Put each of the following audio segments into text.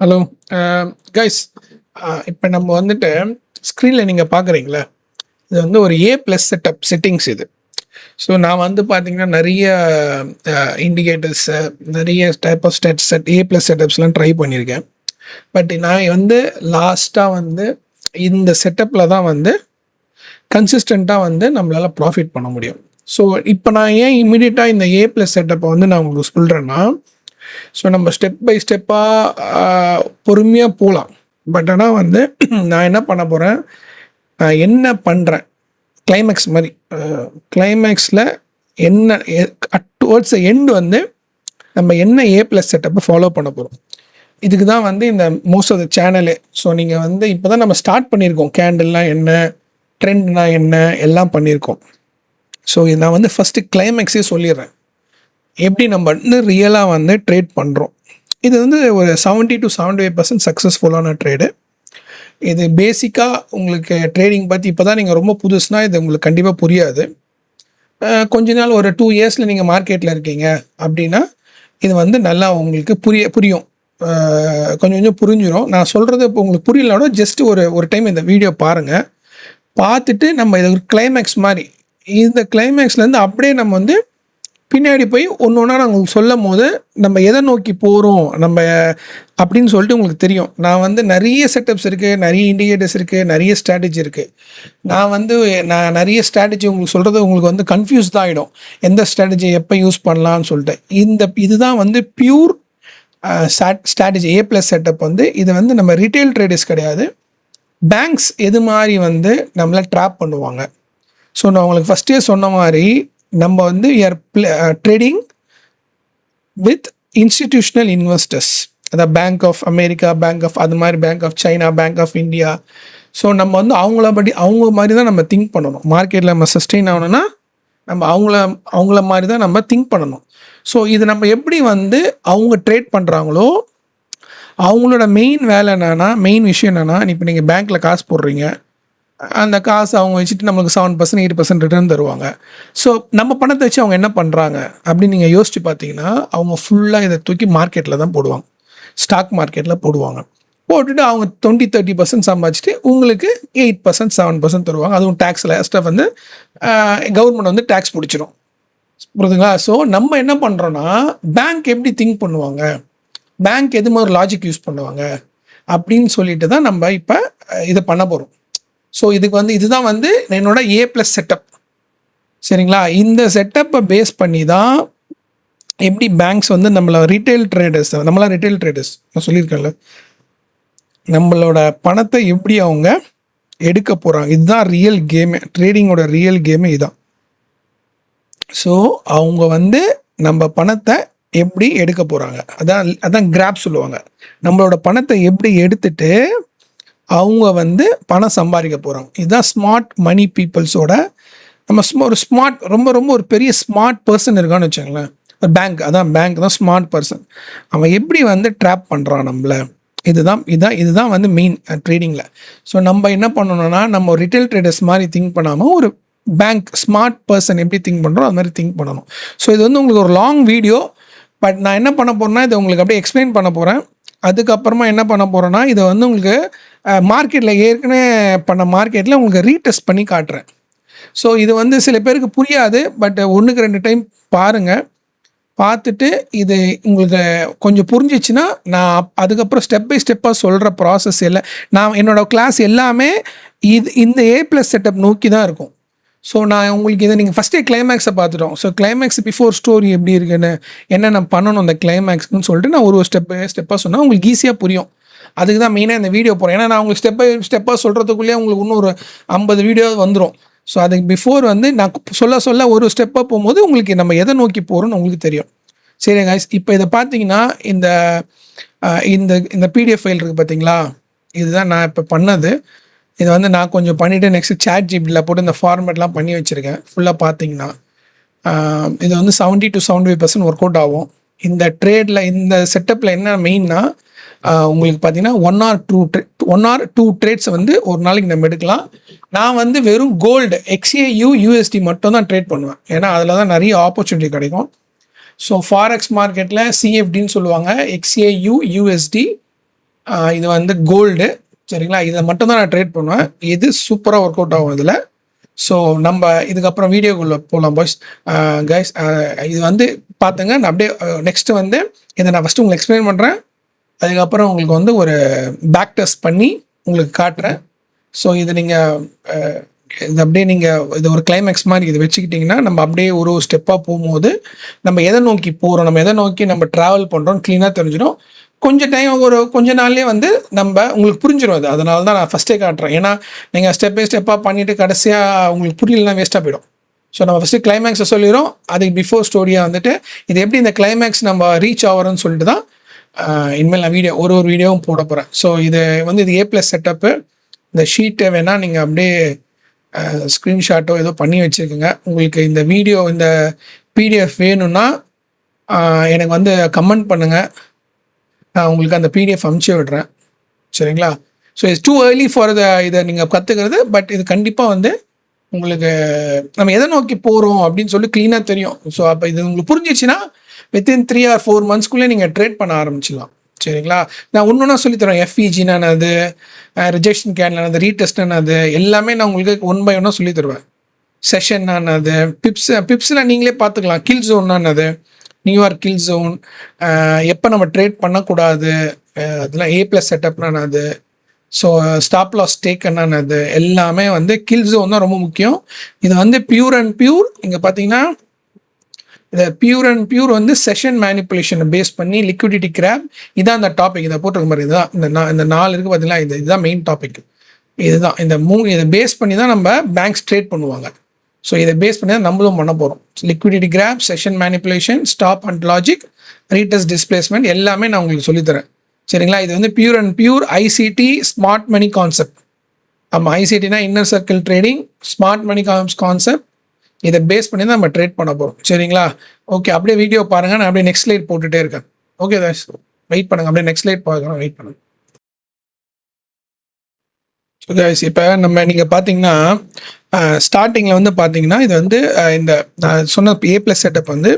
Hello guys. இப்போ நம்ம வந்துட்டு ஸ்க்ரீனில் நீங்கள் பார்க்குறீங்களா, இது வந்து ஒரு A+ செட்டிங்ஸ் இது. ஸோ நான் வந்து பார்த்தீங்கன்னா நிறைய இண்டிகேட்டர்ஸு, நிறைய டைப் ஆஃப் A+ செட்டப்ஸ்லாம் ட்ரை பண்ணியிருக்கேன். பட் நான் வந்து லாஸ்ட்டாக வந்து இந்த செட்டப்பில் தான் வந்து கன்சிஸ்டண்ட்டாக வந்து நம்மளால் ப்ராஃபிட் பண்ண முடியும். ஸோ இப்போ நான் ஏன் இம்மிடியட்டாக இந்த A+ செட்டப்பை வந்து நான் உங்களுக்கு சொல்கிறேன்னா, ஸோ நம்ம ஸ்டெப் பை ஸ்டெப்பாக பொறுமையாக போகலாம். பட் ஆனால் வந்து நான் என்ன பண்ண போகிறேன், என்ன பண்ணுறேன் கிளைமேக்ஸ் மாதிரி, கிளைமேக்ஸில் என்ன டுவர்ட்ஸ் எண்டு வந்து நம்ம என்ன A+ செட்டப்பை ஃபாலோ பண்ண போகிறோம். இதுக்கு தான் வந்து இந்த most of the channel. So நீங்கள் வந்து இப்போ தான் நம்ம ஸ்டார்ட் பண்ணியிருக்கோம். கேண்டில்னால் என்ன, ட்ரெண்ட்னா என்ன, எல்லாம் பண்ணியிருக்கோம். ஸோ இது நான் வந்து ஃபஸ்ட்டு கிளைமேக்ஸே சொல்லிடுறேன், எப்படி நம்ம வந்து ரியலாக வந்து ட்ரேட் பண்ணுறோம். இது வந்து ஒரு 70 to 75% சக்ஸஸ்ஃபுல்லான ட்ரேடு. இது பேசிக்காக உங்களுக்கு ட்ரேடிங் பற்றி இப்போ தான் நீங்கள் ரொம்ப புதுசுனா இது உங்களுக்கு கண்டிப்பாக புரியாது. கொஞ்ச நாள் ஒரு 2 இயர்ஸில் நீங்கள் மார்க்கெட்டில் இருக்கீங்க அப்படின்னா இது வந்து நல்லா உங்களுக்கு புரியும். கொஞ்சம் கொஞ்சம் புரிஞ்சிடும். நான் சொல்கிறது இப்போ உங்களுக்கு புரியலனா ஜஸ்ட் ஒரு டைம் இந்த வீடியோ பாருங்கள். பார்த்துட்டு நம்ம இது ஒரு கிளைமேக்ஸ் மாதிரி, இந்த கிளைமேக்ஸ்லேருந்து அப்படியே நம்ம வந்து பின்னாடி போய் ஒன்று ஒன்றா நான் உங்களுக்கு சொல்லும் போது நம்ம எதை நோக்கி போகிறோம் நம்ம அப்படின்னு சொல்லிட்டு உங்களுக்கு தெரியும். நான் வந்து நிறைய செட்டப்ஸ் இருக்குது, நிறைய இண்டிகேட்டர்ஸ் இருக்குது, நிறைய ஸ்ட்ராட்டஜி இருக்குது. நான் நிறைய ஸ்ட்ராட்டஜி உங்களுக்கு சொல்கிறது உங்களுக்கு வந்து கன்ஃபியூஸ் தான் ஆகிடும், எந்த ஸ்ட்ராட்டஜி எப்போ யூஸ் பண்ணலான்னு சொல்லிட்டு. இதுதான் வந்து பியூர் ஸ்ட்ராட்டஜி A+ செட்டப். வந்து இது வந்து நம்ம ரீட்டைல் ட்ரேடர்ஸ் கிடையாது, பேங்க்ஸ் எது மாதிரி வந்து நம்மளை ட்ராப் பண்ணுவாங்க. ஸோ நான் உங்களுக்கு ஃபஸ்ட்டே சொன்ன மாதிரி நம்ம வந்து ட்ரேடிங் வித் இன்ஸ்டிடியூஷனல் இன்வெஸ்டர்ஸ், அதாவது bank of America, bank of அது மாதிரி, bank of China, bank of India. So நம்ம வந்து அவங்க மாதிரி தான் நம்ம திங்க் பண்ணணும். மார்க்கெட்டில் நம்ம சஸ்டெயின் ஆகணும்னா நம்ம அவங்கள மாதிரி தான் நம்ம திங்க் பண்ணணும். ஸோ இது நம்ம எப்படி வந்து அவங்க ட்ரேட் பண்ணுறாங்களோ அவங்களோட மெயின் விஷயம் என்னென்னா, இப்போ நீங்கள் பேங்க்கில் காசு போடுறீங்க, அந்த காசு அவங்க வச்சுட்டு நம்மளுக்கு 7%, 8% ரிட்டர்ன் தருவாங்க. ஸோ நம்ம பணத்தை வச்சு அவங்க என்ன பண்ணுறாங்க அப்படின்னு நீங்கள் யோசிச்சு பார்த்தீங்கன்னா, அவங்க ஃபுல்லாக இதை தூக்கி மார்க்கெட்டில் தான் போடுவாங்க, ஸ்டாக் மார்க்கெட்டில் போடுவாங்க. போட்டுட்டு அவங்க 20-30% சம்பாதிச்சுட்டு உங்களுக்கு 8%, 7% தருவாங்க. அதுவும் டேக்ஸ் லாஸ்ட்டாக வந்து கவர்மெண்ட் வந்து டேக்ஸ் பிடிச்சிரும், புரியுதுங்களா? ஸோ நம்ம என்ன பண்ணுறோன்னா, பேங்க் எப்படி திங்க் பண்ணுவாங்க, பேங்க் எது மாதிரி லாஜிக் யூஸ் பண்ணுவாங்க அப்படின்னு சொல்லிட்டு தான் நம்ம இப்போ இதை பண்ண போகிறோம். ஸோ இதுதான் வந்து என்னோட A+ செட்டப், சரிங்களா? இந்த செட்டப்பை பேஸ் பண்ணி தான் எப்படி பேங்க்ஸ் வந்து நம்மளாம் ரிட்டைல் ட்ரேடர்ஸ் நான் சொல்லியிருக்கேன்ல, நம்மளோட பணத்தை எப்படி அவங்க எடுக்க போகிறாங்க. இதுதான் ரியல் கேமு, ட்ரேடிங்கோட ரியல் கேமு இதுதான். ஸோ அவங்க வந்து நம்ம பணத்தை எப்படி எடுக்க போகிறாங்க, அதான் கிராப் சொல்லுவாங்க. நம்மளோட பணத்தை எப்படி எடுத்துட்டு அவங்க வந்து பணம் சம்பாதிக்க போகிறாங்க. இதுதான் ஸ்மார்ட் மணி பீப்புள்ஸோட ஒரு ஸ்மார்ட், ரொம்ப ரொம்ப ஒரு பெரிய ஸ்மார்ட் பர்சன் இருக்கான்னு வச்சுங்களேன். பேங்க் தான் ஸ்மார்ட் பர்சன். அவன் எப்படி வந்து ட்ராப் பண்ணுறான் நம்மளை, இதுதான் வந்து மெயின் ட்ரேடிங்கில். ஸோ நம்ம என்ன பண்ணணும்னா, நம்ம ரிட்டைல் ட்ரேடர்ஸ் மாதிரி திங்க் பண்ணாமல் ஒரு பேங்க் ஸ்மார்ட் பர்சன் எப்படி திங்க் பண்ணுறோம் அது மாதிரி திங்க் பண்ணணும். ஸோ இது வந்து உங்களுக்கு ஒரு லாங் வீடியோ, பட் நான் என்ன பண்ண போகிறேன்னா இதை உங்களுக்கு அப்படியே எக்ஸ்பிளைன் பண்ண போகிறேன். அதுக்கப்புறமா என்ன பண்ண போகிறேன்னா, இதை வந்து உங்களுக்கு மார்க்கெட்டில் ஏற்கனவே பண்ண மார்க்கெட்டில் உங்களுக்கு ரீடெஸ்ட் பண்ணி காட்டுறேன். ஸோ இது வந்து சில பேருக்கு புரியாது, பட் 1-2 டைம் பாருங்கள். பார்த்துட்டு இது உங்களுக்கு கொஞ்சம் புரிஞ்சிச்சுன்னா நான் அதுக்கப்புறம் ஸ்டெப் பை ஸ்டெப்பாக சொல்கிற ப்ராசஸ் எல்லாம், நான் என்னோடய கிளாஸ் எல்லாமே இந்த A+ செட்டப் நோக்கி தான் இருக்கும். ஸோ நான் உங்களுக்கு இதை நீங்கள் ஃபஸ்ட்டே கிளைமேக்ஸை பார்த்துட்டோம். ஸோ கிளைமேக்ஸ் பிஃபோர் ஸ்டோரி எப்படி இருக்குன்னு, என்னென்ன பண்ணணும் அந்த கிளைமேக்ஸ்னு சொல்லிட்டு நான் ஒரு ஸ்டெப்பாக சொன்னால் உங்களுக்கு ஈஸியாக புரியும். அதுக்கு தான் மெயினாக இந்த வீடியோ போகிறேன். ஏன்னா நான் உங்களுக்கு ஸ்டெப் பை ஸ்டெப்பாக சொல்கிறதுக்குள்ளேயே உங்களுக்கு இன்னும் ஒரு 50 வீடியோ வந்துடும். ஸோ அதுக்கு பிஃபோர் வந்து நான் சொல்ல ஒரு ஸ்டெப்பாக போகும்போது உங்களுக்கு நம்ம எதை நோக்கி போகிறோன்னு உங்களுக்கு தெரியும். சரி கைஸ், இப்போ இதை பார்த்தீங்கன்னா இந்த PDF ஃபைல் இருக்குது பார்த்தீங்களா, இதுதான் நான் இப்போ பண்ணது. இதை வந்து நான் கொஞ்சம் பண்ணிவிட்டு நெக்ஸ்ட்டு ChatGPTல போட்டு இந்த ஃபார்மேட்லாம் பண்ணி வச்சுருக்கேன். ஃபுல்லாக பார்த்தீங்கன்னா இது வந்து 70 to 75% ஒர்க் அவுட் ஆகும். இந்த ட்ரேடில் இந்த செட்டப்பில் என்ன மெயின்னா, உங்களுக்கு பார்த்தீங்கன்னா 1 or 2 ட்ரேட்ஸ் வந்து ஒரு நாளைக்கு நம்ம எடுக்கலாம். நான் வந்து வெறும் கோல்டு XAU USD மட்டும் தான் ட்ரேட் பண்ணுவேன், ஏன்னா அதில் தான் நிறைய ஆப்பர்ச்சுனிட்டி கிடைக்கும். ஸோ ஃபாரெக்ஸ் மார்க்கெட்டில் CFDன்னு சொல்லுவாங்க, XAU USD இது வந்து கோல்டு. சரிங்களா, இதை மட்டும் தான் நான் ட்ரேட் பண்ணுவேன். இது சூப்பராக ஒர்க் அவுட் ஆகும் இதில். ஸோ நம்ம இதுக்கப்புறம் வீடியோக்குள்ளே போகலாம் பாய்ஸ். கைஸ், இது வந்து பார்த்துங்க. நான் அப்படியே நெக்ஸ்ட்டு வந்து இதை நான் ஃபஸ்ட்டு உங்களுக்கு எக்ஸ்பிளைன் பண்ணுறேன். அதுக்கப்புறம் உங்களுக்கு வந்து ஒரு பேக் டெஸ்ட் பண்ணி உங்களுக்கு காட்டுறேன். ஸோ இது நீங்கள் இது அப்படியே நீங்கள் இது ஒரு கிளைமேக்ஸ் மாதிரி இது வச்சுக்கிட்டிங்கன்னா நம்ம அப்படியே ஒரு ஸ்டெப்பாக போகும்போது நம்ம எதை நோக்கி போகிறோம், நம்ம எதை நோக்கி நம்ம ட்ராவல் பண்ணுறோம் க்ளீனாக தெரிஞ்சிடும். கொஞ்சம் டைம் ஒரு கொஞ்ச நாள்லேயே வந்து நம்ம உங்களுக்கு புரிஞ்சிடும் அது. அதனால தான் நான் ஃபஸ்ட்டே காட்டுறேன். ஏன்னா நீங்கள் ஸ்டெப் பை ஸ்டெப்பாக பண்ணிவிட்டு கடைசியாக உங்களுக்கு புரியலன்னா வேஸ்ட்டாக போயிடும். ஸோ நம்ம ஃபஸ்ட்டு கிளைமேக்ஸை சொல்லிடுறோம். அதுக்கு பிஃபோர் ஸ்டோரியாக வந்துட்டு இது எப்படி இந்த கிளைமேக்ஸ் நம்ம ரீச் ஆகிறோன்னு சொல்லிட்டு தான் இனிமேல் நான் வீடியோ ஒரு வீடியோவும் போட போகிறேன். ஸோ இது வந்து இது A+ செட்டப்பு. இந்த ஷீட்டை வேணால் நீங்கள் அப்படியே ஸ்க்ரீன்ஷாட்டோ ஏதோ பண்ணி வச்சுருக்குங்க. உங்களுக்கு இந்த வீடியோ இந்த PDF வேணும்னா எனக்கு வந்து கமெண்ட் பண்ணுங்கள். நான் உங்களுக்கு அந்த PDF அனுப்பிச்சி விடுறேன். சரிங்களா. So it's too early for இதை நீங்கள் கற்றுக்கிறது. பட் இது கண்டிப்பாக வந்து உங்களுக்கு நம்ம எதை நோக்கி போகிறோம் அப்படின்னு சொல்லி க்ளீனாக தெரியும். ஸோ அப்போ இது உங்களுக்கு புரிஞ்சிச்சுன்னா வித்தின் 3 or 4 monthsக்குள்ளே நீங்கள் ட்ரேட் பண்ண ஆரம்பிச்சிடலாம். சரிங்களா. நான் ஒன்று சொல்லித்தரேன். FEGனானது, ரிஜெக்ஷன் கேன்லானது, ரீடெஸ்ட்னானது எல்லாமே நான் உங்களுக்கு 1 by 1 சொல்லி தருவேன். செஷன்னானது, பிப்ஸில் நீங்களே பார்த்துக்கலாம். கில் ஜோன்னானது, நியூயார்க் கில் ஜோன், எப்போ நம்ம ட்ரேட் பண்ணக்கூடாது, அதெல்லாம் A+ செட்டப்னானது. So stop loss take என்னது எல்லாமே வந்து கில் ஜோன் தான் ரொம்ப முக்கியம். இது வந்து பியூர் அண்ட் பியூர். இங்கே பார்த்தீங்கன்னா இதை பியூர் அண்ட் பியூர் வந்து செஷன் மேனிப்புலேஷனை பேஸ் பண்ணி லிக்விடிட்டி கிராப் இதான் அந்த டாபிக். இதை போட்டிருக்க மாதிரி இதுதான் இந்த 4 இருக்குது பார்த்தீங்களா. இதுதான் மெயின் டாபிக். இதுதான் இந்த இதை பேஸ் பண்ணி தான் நம்ம பேங்க்ஸ் ட்ரேட் பண்ணுவாங்க. ஸோ இதை பேஸ் பண்ணி தான் நம்மளும் பண்ண போகிறோம். Liquidity grab, session manipulation, stop and logic, retest displacement எல்லாமே நான் உங்களுக்கு சொல்லித்தரேன். சரிங்களா. இது வந்து pure and pure ICT smart money concept. நம்ம ICTனா inner circle trading, smart money concept. இதை பேஸ் பண்ணி தான் நம்ம ட்ரேட் பண்ண போகிறோம். சரிங்களா. ஓகே, அப்படியே வீடியோ பாருங்கள். நான் அப்படியே நெக்ஸ்ட் ஸ்லைட் போட்டுகிட்டே இருக்கேன். ஓகே கைஸ், வெயிட் பண்ணுங்கள். அப்படியே நெக்ஸ்ட் ஸ்லைட் பார்க்கலாம், வெயிட் பண்ணுங்கள். ஸோ கைஸ், இப்போ நீங்கள் பார்த்தீங்கன்னா ஸ்டார்டிங்கில் வந்து பார்த்தீங்கன்னா இது வந்து இந்த நான் சொன்ன A+ செட்டப் வந்து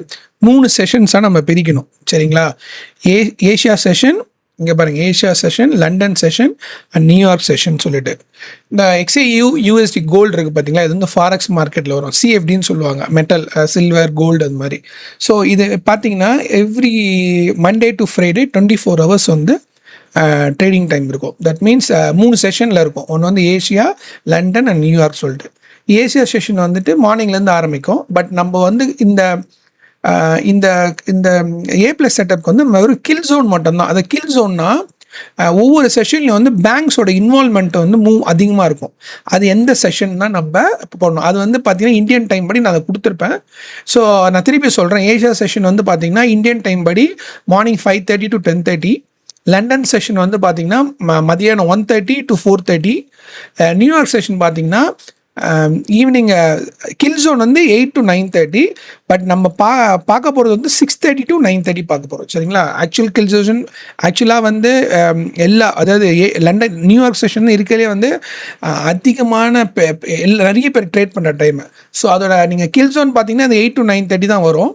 3 செஷன்ஸாக நம்ம பிரிக்கணும். சரிங்களா. ஏஷியா செஷன், இங்கே பாருங்கள், Asia session, London session and New York session சொல்லிட்டு. இந்த XAUUSD கோல்டு இருக்குது பார்த்தீங்களா. இது வந்து ஃபாரெக்ஸ் மார்க்கெட்டில் வரும். CFDன்னு சொல்லுவாங்க, மெட்டல், சில்வர், கோல்டு அது மாதிரி. ஸோ இது பார்த்தீங்கன்னா every Monday to Friday 24 hours வந்து ட்ரேடிங் டைம் இருக்கும். தட் மீன்ஸ் 3 செஷனில் இருக்கும். ஒன்று வந்து ஏஷியா, லண்டன் அண்ட் நியூயார்க் சொல்லிட்டு. ஏஷியா செஷன் வந்துட்டு மார்னிங்லேருந்து ஆரம்பிக்கும். பட் நம்ம வந்து இந்த இந்த இந்த A+ செட்டப்க்கு வந்து நம்ம ஒரு கில் ஜோன் மட்டும்தான். அது கில் ஜோன்னா ஒவ்வொரு செஷன்லையும் வந்து பேங்க்ஸோட இன்வால்மெண்ட் வந்து அதிகமாக இருக்கும். அது எந்த செஷன் தான் நம்ம போடணும். அது வந்து பார்த்தீங்கன்னா இந்தியன் டைம் படி நான் அதை கொடுத்துருப்பேன். ஸோ நான் திருப்பி சொல்கிறேன். ஏஷியா செஷன் வந்து பார்த்தீங்கன்னா இந்தியன் டைம் படி மார்னிங் 5:30 to 10:30. லண்டன் செஷன் வந்து பார்த்தீங்கன்னா மதியானம் 1:30 to 4:30. நியூயார்க் செஷன் பார்த்தீங்கன்னா ஈவினிங் கில் ஜோன் வந்து 8 to 9:30. பட் நம்ம பார்க்க போகிறது வந்து 6:30 to 9:30 பார்க்க போகிறோம். சரிங்களா. ஆக்சுவல் கில் ஜோன் ஆக்சுவலாக வந்து அதாவது லண்டன் நியூயார்க் செஷன் இருக்கிறதே வந்து அதிகமான நிறைய பேர் ட்ரேட் பண்ணுற டைமு. ஸோ அதோட நீங்கள் கில் ஜோன் பார்த்தீங்கன்னா அது 8 to 9:30 தான் வரும்.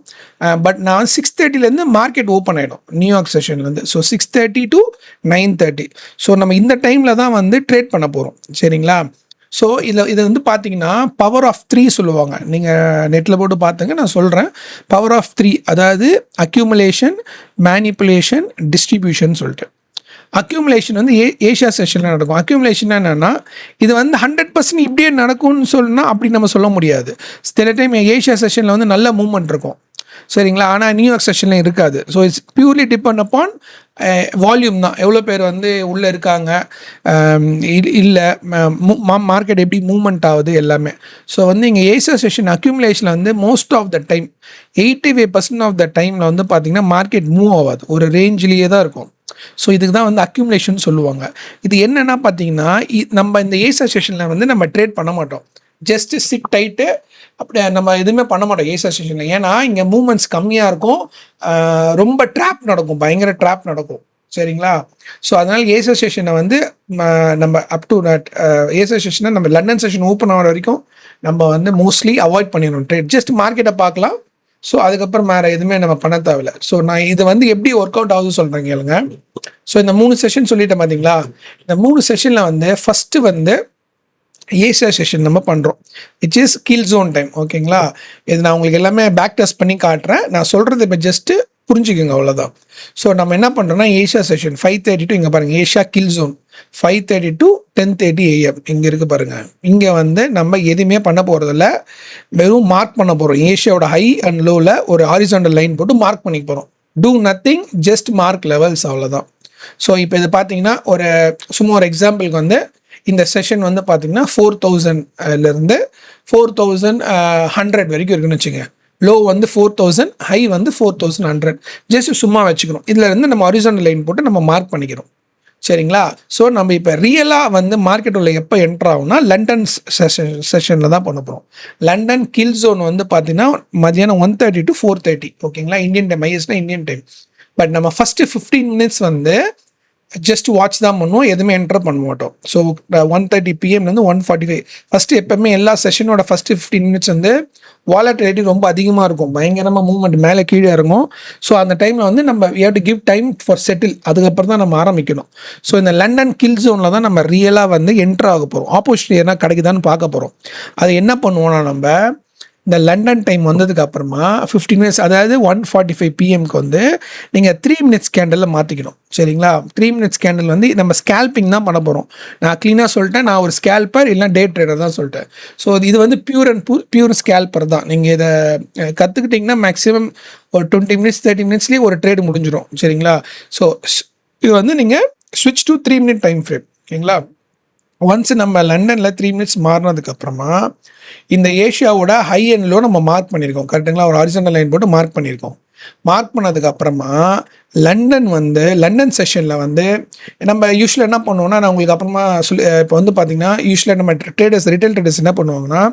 பட் நான் 6:30 மார்க்கெட் ஓப்பன் ஆகிடும் நியூயார்க் செஷன்லேருந்து. So 6:30 to 9:30. ஸோ நம்ம இந்த டைமில் தான் வந்து ட்ரேட் பண்ண போகிறோம். சரிங்களா. ஸோ இது வந்து பார்த்தீங்கன்னா பவர் ஆஃப் 3 சொல்லுவாங்க. நீங்கள் நெட்டில் போட்டு பார்த்துங்க, நான் சொல்கிறேன். பவர் ஆஃப் 3, அதாவது அக்யூமுலேஷன், மேனிப்புலேஷன், டிஸ்ட்ரிபியூஷன் சொல்லிட்டு. அக்யூமுலேஷன் வந்து ஏஷியா செஷனில் நடக்கும். அக்யூமுலேஷன் என்னென்னா இது வந்து 100% இப்படியே நடக்கும்னு சொன்னால் அப்படி நம்ம சொல்ல முடியாது. சில டைம் ஏஷியா செஷனில் வந்து நல்ல மூவ்மெண்ட் இருக்கும். சரிங்களா. ஆனால் நியூயார்க் செஷனில் இருக்காது. So it's purely depend upon volume தான். எவ்வளோ பேர் வந்து உள்ளே இருக்காங்க, இல்லை மார்க்கெட் எப்படி மூவ்மெண்ட் ஆகுது எல்லாமே. ஸோ வந்து இங்கே ஏஷியா செஷன் அக்யூமுலேஷனில் வந்து most of the time 85% of the டைமில் வந்து பார்த்திங்கன்னா மார்க்கெட் மூவ் ஆகாது, ஒரு ரேஞ்சிலேயே தான் இருக்கும். ஸோ இதுக்கு தான் வந்து அக்யூமுலேஷன் சொல்லுவாங்க. இது என்னென்னா பார்த்தீங்கன்னா நம்ம இந்த ஏஷியா செஷனில் வந்து நம்ம ட்ரேட் பண்ண மாட்டோம். ஜஸ்ட்டு சிட் டைட்டு அப்படியே நம்ம எதுவுமே பண்ண மாட்டோம் ஏஷியா செஷனில். ஏன்னா இங்கே மூவ்மெண்ட்ஸ் கம்மியாக இருக்கும், ரொம்ப ட்ராப் நடக்கும், பயங்கர ட்ராப் நடக்கும். சரிங்களா. ஸோ அதனால் ஏஷியா செஷனை வந்து நம்ம அப் டு ஏஷியா செஷனை நம்ம லண்டன் செஷன் ஓப்பன் ஆகிற வரைக்கும் நம்ம வந்து மோஸ்ட்லி அவாய்ட் பண்ணிடணும் ட்ரேட். ஜஸ்ட் மார்க்கெட்டை பார்க்கலாம், ஸோ அதுக்கப்புறம் வேறு எதுவுமே நம்ம பண்ண தேவையில்ல. ஸோ நான் இது வந்து எப்படி ஒர்க் அவுட் ஆகுதுன்னு சொல்கிறேன் கேளுங்க. ஸோ இந்த 3 செஷன் சொல்லிட்டேன் பார்த்தீங்களா? இந்த 3 செஷனில் வந்து ஃபஸ்ட்டு வந்து ஏஷியா செஷன் நம்ம பண்ணுறோம், which is kill zone time. ஓகேங்களா? இது நான் உங்களுக்கு எல்லாமே பேக் டெஸ்ட் பண்ணி காட்டுறேன். நான் சொல்கிறது இப்போ ஜஸ்ட்டு புரிஞ்சுக்கோங்க, அவ்வளோதான். ஸோ நம்ம என்ன பண்ணுறோம்னா ஏஷியா செஷன் 5:30 to இங்கே பாருங்கள், Asia kill zone 5:30 to 10:30 AM இங்கே இருக்குது பாருங்கள். இங்கே வந்து நம்ம எதுவுமே பண்ண போகிறதில்ல, வெறும் மார்க் பண்ண போகிறோம். ஏஷியாவோட ஹை அண்ட் லோவில் ஒரு ஹாரிசான்டல் லைன் போட்டு மார்க் பண்ணிக்க போகிறோம். Two nothing, just mark levels, அவ்வளோதான். ஸோ இப்போ இது பார்த்தீங்கன்னா ஒரு சும்மா ஒரு எக்ஸாம்பிளுக்கு வந்து இந்த செஷன் வந்து பார்த்தீங்கன்னா 4000லேருந்து 4100 வரைக்கும் இருக்குன்னு வச்சுங்க. லோ வந்து 4000, ஹை வந்து 4100. ஜஸ்ட் சும்மா வச்சுக்கிறோம். இதில் இருந்து நம்ம ஹாரிசான்டல் லைன் போட்டு நம்ம மார்க் பண்ணிக்கிறோம். சரிங்களா? ஸோ நம்ம இப்போ ரியலாக வந்து மார்க்கெட் உள்ள எப்போ என்ட்ரு ஆகும்னா லண்டன் செஷனில் தான் பண்ண போகிறோம். லண்டன் கில் ஜோன் வந்து பார்த்தீங்கன்னா மதியானம் 1:30 to 4:30. ஓகேங்களா? இந்தியன் டைம், ஐஎஸ்னா இந்தியன் டைம். பட் நம்ம ஃபஸ்ட்டு 15 minutes வந்து ஜஸ்ட் வாட்ச் தான் பண்ணுவோம், எதுவுமே என்டர் பண்ண மாட்டோம். So 1:30 PM 1:45. ஃபஸ்ட்டு எப்போவுமே எல்லா செஷனோட ஃபஸ்ட்டு 15 minutes வந்து வாலட்டிலிட்டி ரொம்ப அதிகமாக இருக்கும், பயங்கரமாக மூவ்மெண்ட் மேலே கீழே இறங்கும். ஸோ அந்த டைமில் வந்து நம்ம we have to give time for settle, அதுக்கப்புறம் தான் நம்ம ஆரம்பிக்கணும். ஸோ இந்த லண்டன் கில் ஜோனில் தான் நம்ம ரியலாக வந்து என்ட்ரு ஆக போகிறோம். ஆப்போசிட் எதனா கிடைக்குதான்னு பார்க்க போகிறோம். அது என்ன பண்ணுவோம்னா நம்ம இந்த லண்டன் டைம் வந்ததுக்கு அப்புறமா 15 minutes, அதாவது 1:45 PMக்கு வந்து நீங்கள் 3 minutes கேண்டலில் மாற்றிக்கணும். சரிங்களா? 3 minutes கேண்டில் வந்து நம்ம ஸ்கேல்பிங் தான் பண்ண போகிறோம். நான் க்ளீனாக சொல்லிட்டேன், நான் ஒரு ஸ்கேல்பர் இல்லை டே ட்ரேடர் தான் சொல்லிட்டேன். ஸோ இது வந்து பியூர் ஸ்கேல்பர் தான். நீங்கள் இதை கற்றுக்கிட்டிங்கன்னா மேக்ஸிமம் ஒரு 20 minutes 30 minutesலேயே ஒரு ட்ரேடு முடிஞ்சிடும். சரிங்களா? ஸோ இது வந்து நீங்கள் ஸ்விட்ச் டு 3 minute டைம் ஃப்ரேம். ஓகேங்களா? ஒன்ஸ் நம்ம லண்டனில் 3 minutes மாறினதுக்கப்புறமா இந்த ஏஷியாவோட ஹை அண்ட் லோ நம்ம மார்க் பண்ணியிருக்கோம். கரெக்டுங்களா? ஒரு ஹாரிசான்டல் லைன் போட்டு மார்க் பண்ணியிருக்கோம். மார்க் பண்ணதுக்கப்புறமா லண்டன் செஷனில் வந்து நம்ம யூஸ்வலாக என்ன பண்ணுவோம்னா, நான் உங்களுக்கு அப்புறமா இப்போ வந்து பார்த்தீங்கன்னா யூஸ்வலாக நம்ம ரிட்டைல் ட்ரேடர்ஸ் என்ன பண்ணுவாங்கன்னா